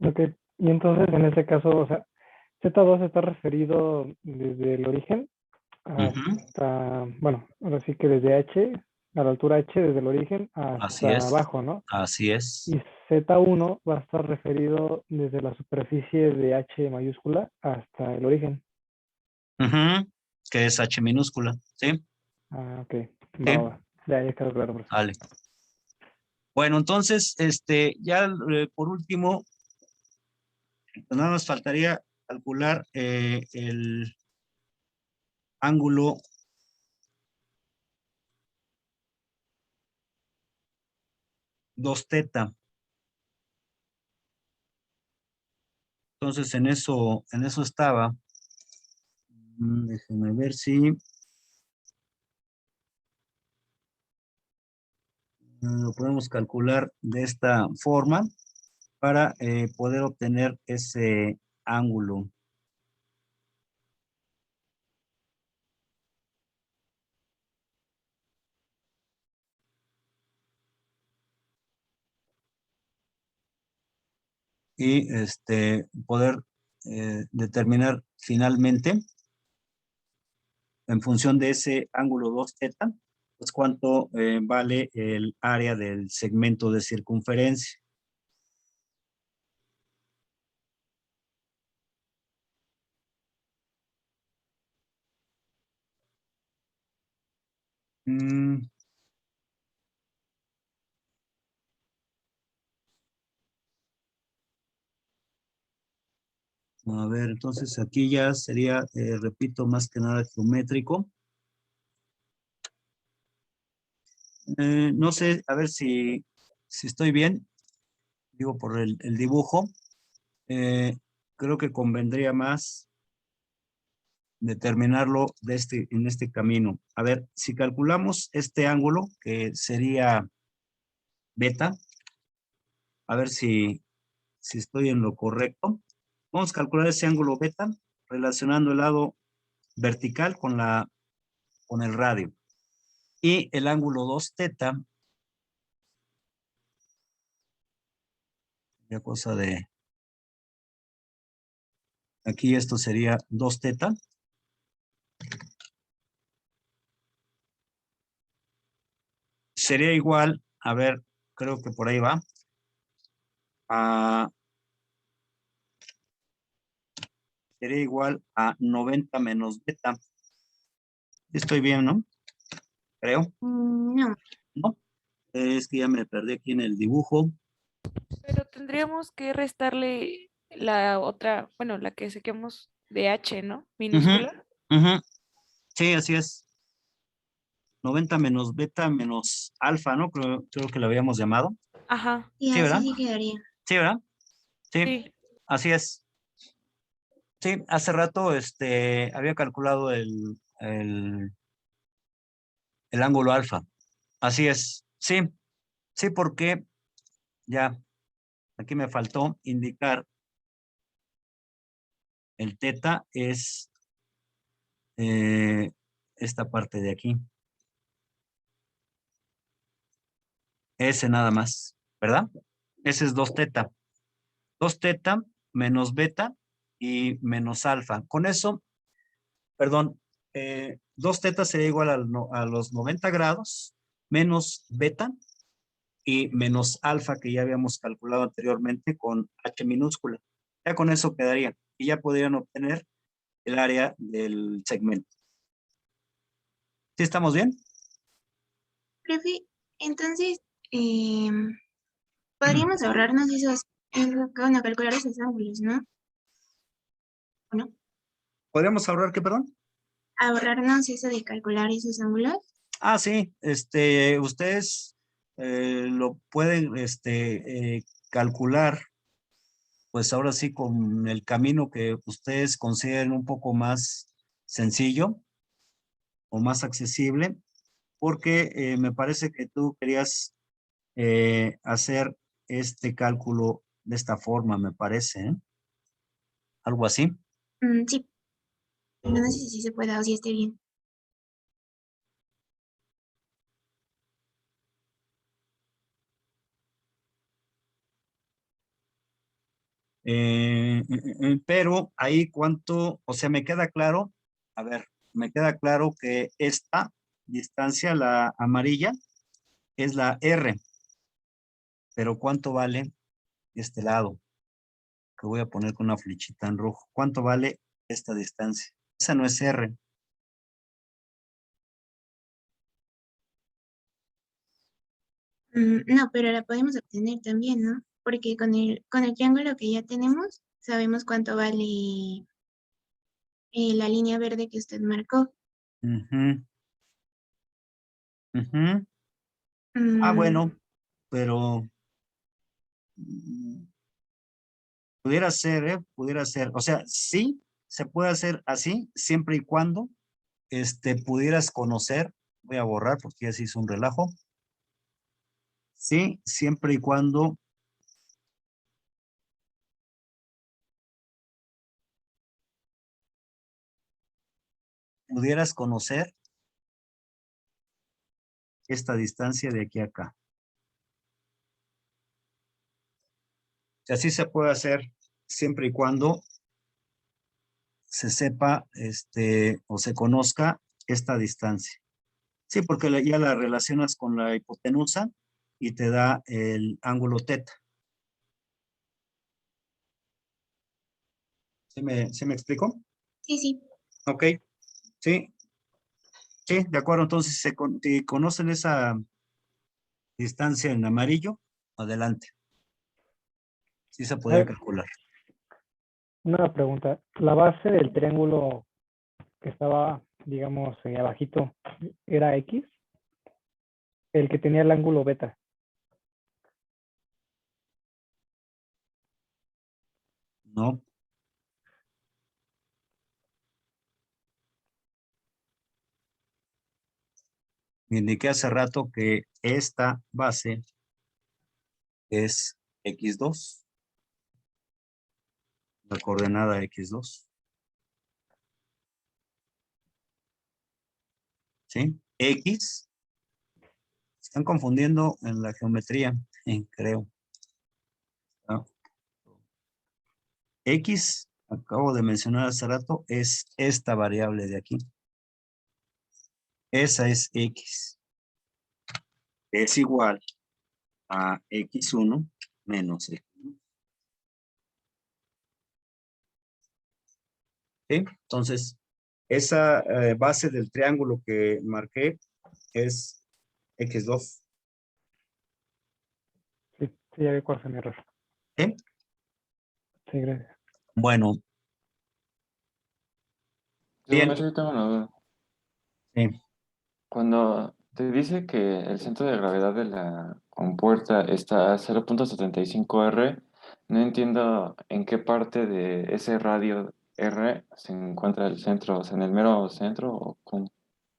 Ok, y entonces en ese caso, o sea, Z2 está referido desde el origen Ujú. hasta, bueno, ahora sí que desde H, a la altura H, desde el origen Así hasta es. abajo, ¿no? Así es. Y Z1 va a estar referido desde la superficie de H mayúscula hasta el origen. Ujú. Que es h minúscula. ¿Sí? Ah, ok, Sí. va. Ya quedó claro, profesor. Vale. Bueno, entonces, ya por último, pues nada más faltaría calcular el ángulo dos teta. Entonces, en eso estaba. Déjenme ver si lo podemos calcular de esta forma para poder obtener ese ángulo. Y poder determinar finalmente, en función de ese ángulo 2 teta, pues cuánto vale el área del segmento de circunferencia. Mm, a ver, entonces aquí ya sería, repito, más que nada geométrico. No sé, a ver si estoy bien, digo por el dibujo. Creo que convendría más determinarlo en este camino. A ver, si calculamos este ángulo, que sería beta, a ver si estoy en lo correcto. Vamos a calcular ese ángulo beta relacionando el lado vertical con el radio. Y el ángulo 2 teta, ya cosa de, aquí esto sería 2 teta. Sería igual, a ver, creo que por ahí va, sería igual a 90 menos beta. Estoy bien, ¿no? Creo. No, ¿No? Es que ya me perdí aquí en el dibujo. Pero tendríamos que restarle la otra, bueno, la que saquemos de H, ¿no? Ujú, Minúscula. ujú. Sí, así es. 90 menos beta menos alfa, ¿no? Creo que lo habíamos llamado. Ajá, y Sí, ¿verdad? así sí quedaría. Sí, ¿verdad? Sí, sí. así es. Sí, hace rato había calculado el ángulo alfa. Así es. Sí, sí, porque ya Aquí me faltó indicar el teta es esta parte de aquí. Ese nada más, ¿verdad? Ese es 2 teta. 2 teta menos beta y menos alfa. Con eso, perdón, 2 teta sería igual a los 90 grados menos beta y menos alfa que ya habíamos calculado anteriormente con H minúscula. Ya con eso quedaría y ya podrían obtener el área del segmento. ¿Sí estamos bien? Profe, entonces, podríamos ahorrarnos bueno, calcular esos ángulos, ¿no? ¿O no? ¿Podríamos ahorrar qué, perdón? Ahorrarnos eso de calcular esos ángulos. Ah, sí, ustedes lo pueden calcular, pues ahora sí con el camino que ustedes consideren un poco más sencillo o más accesible, porque me parece que tú querías hacer este cálculo de esta forma, me parece, ¿eh? Algo así. Sí, pero no sé si se pueda o si esté bien. Pero ahí cuánto, o sea, me queda claro, a ver, me queda claro que esta distancia, la amarilla, es la R, pero ¿cuánto vale este lado? Que voy a poner con una flechita en rojo. ¿Cuánto vale esta distancia? Esa no es R. No, pero la podemos obtener también, ¿no? Porque con el triángulo que ya tenemos, sabemos cuánto vale la línea verde que usted marcó. Ujú, ujú. Ah, Mm, bueno, pero pudiera ser, ¿eh? Pudiera ser. O sea, sí, se puede hacer así, siempre y cuando pudieras conocer, voy a borrar porque ya se hizo un relajo. Sí, siempre y cuando pudieras conocer esta distancia de aquí a acá. O sea, sí se puede hacer siempre y cuando se sepa, o se conozca esta distancia. Sí, porque ya la relacionas con la hipotenusa y te da el ángulo teta. ¿Sí me explico? sí, sí. Ok, sí, sí, de acuerdo. Entonces, si conocen esa distancia en amarillo, adelante. Sí se podría Eh, calcular. Una pregunta. La base del triángulo que estaba, digamos, abajito, ¿era X? El que tenía el ángulo beta. No, me indiqué hace rato que esta base es X2, la coordenada X2. ¿Sí? X, se están confundiendo en la geometría, creo. ¿No? X, acabo de mencionar hace rato, es esta variable de aquí. Esa es X. Es igual a X1 menos X1. ¿Sí? Entonces, esa base del triángulo que marqué es X2. Sí, sí, ya vi cuál fue mi error. ¿Sí? Sí, gracias. Bueno, Yo, bien. maestro, yo tengo una duda. Sí. Cuando te dice que el centro de gravedad de la compuerta está a 0.75 R, no entiendo en qué parte de ese radio R se encuentra el centro, o sea, en el mero centro o cómo.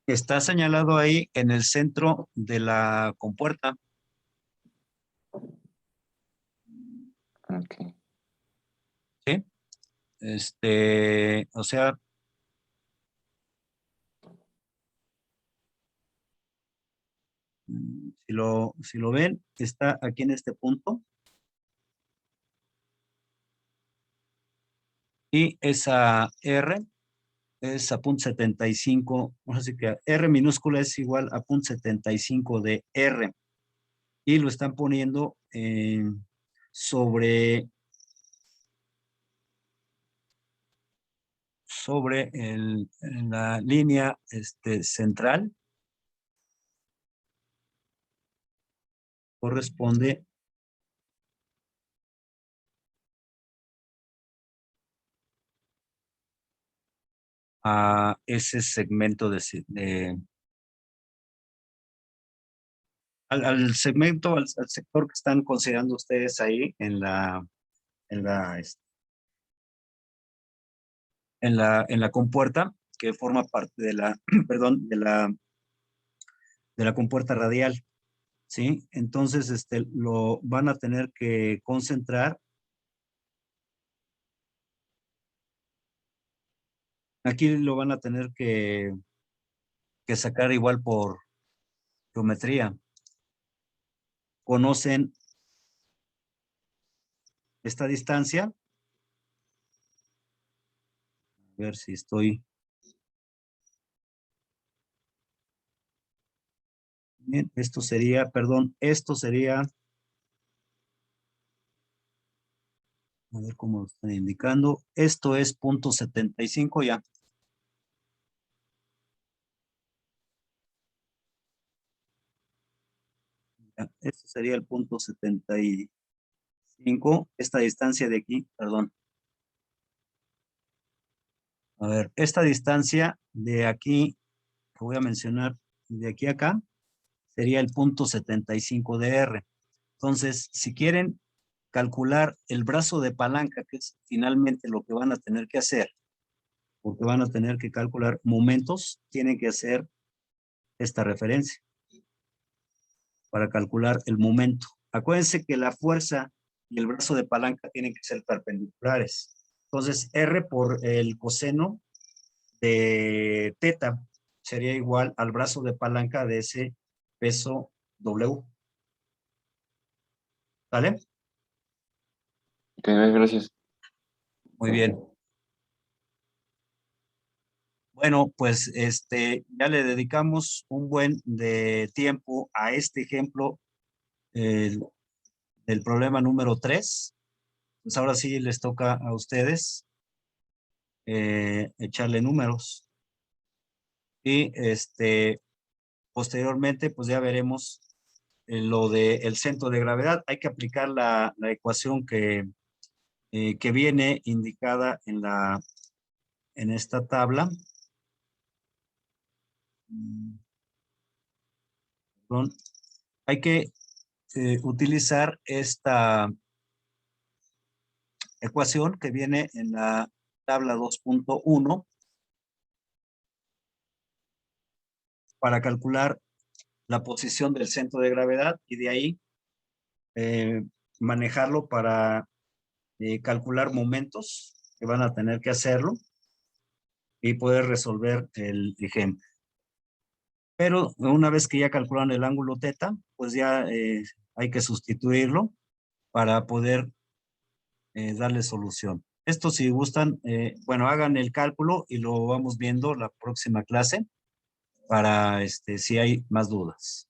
Está señalado ahí en el centro de la compuerta. Ok. ¿sí? O sea, si lo ven, está aquí en este punto. Y esa R es a 0.75, así que R minúscula es igual a 0.75 de R. Y lo están poniendo sobre en la línea central. Corresponde a ese segmento al segmento, al sector que están considerando ustedes ahí en la compuerta, que forma parte de la, perdón, de la compuerta radial, ¿sí? Entonces, lo van a tener que concentrar. Aquí lo van a tener que sacar igual por geometría. ¿Conocen esta distancia? A ver si estoy bien. Esto sería, a ver cómo lo están indicando. Esto es 0.75 ya. Esto sería el 0.75. Esta distancia de aquí, perdón. A ver, esta distancia de aquí, que voy a mencionar, de aquí a acá, sería el 0.75 de R. Entonces, si quieren calcular el brazo de palanca, que es finalmente lo que van a tener que hacer, porque van a tener que calcular momentos, tienen que hacer esta referencia para calcular el momento. Acuérdense que la fuerza y el brazo de palanca tienen que ser perpendiculares. Entonces, R por el coseno de teta sería igual al brazo de palanca de ese peso W. ¿Vale? Ok, gracias. Muy bien. Bueno, pues ya le dedicamos un buen de tiempo a este ejemplo del problema número 3. Pues ahora sí les toca a ustedes echarle números. Y posteriormente, pues ya veremos lo del centro de gravedad. Hay que aplicar la ecuación que viene indicada en esta tabla. Perdón. Hay que utilizar esta ecuación que viene en la tabla 2.1 para calcular la posición del centro de gravedad y de ahí manejarlo para calcular momentos que van a tener que hacerlo y poder resolver el ejemplo. Pero una vez que ya calcularon el ángulo teta, pues ya hay que sustituirlo para poder darle solución. Esto si gustan, bueno, hagan el cálculo y lo vamos viendo la próxima clase para si hay más dudas.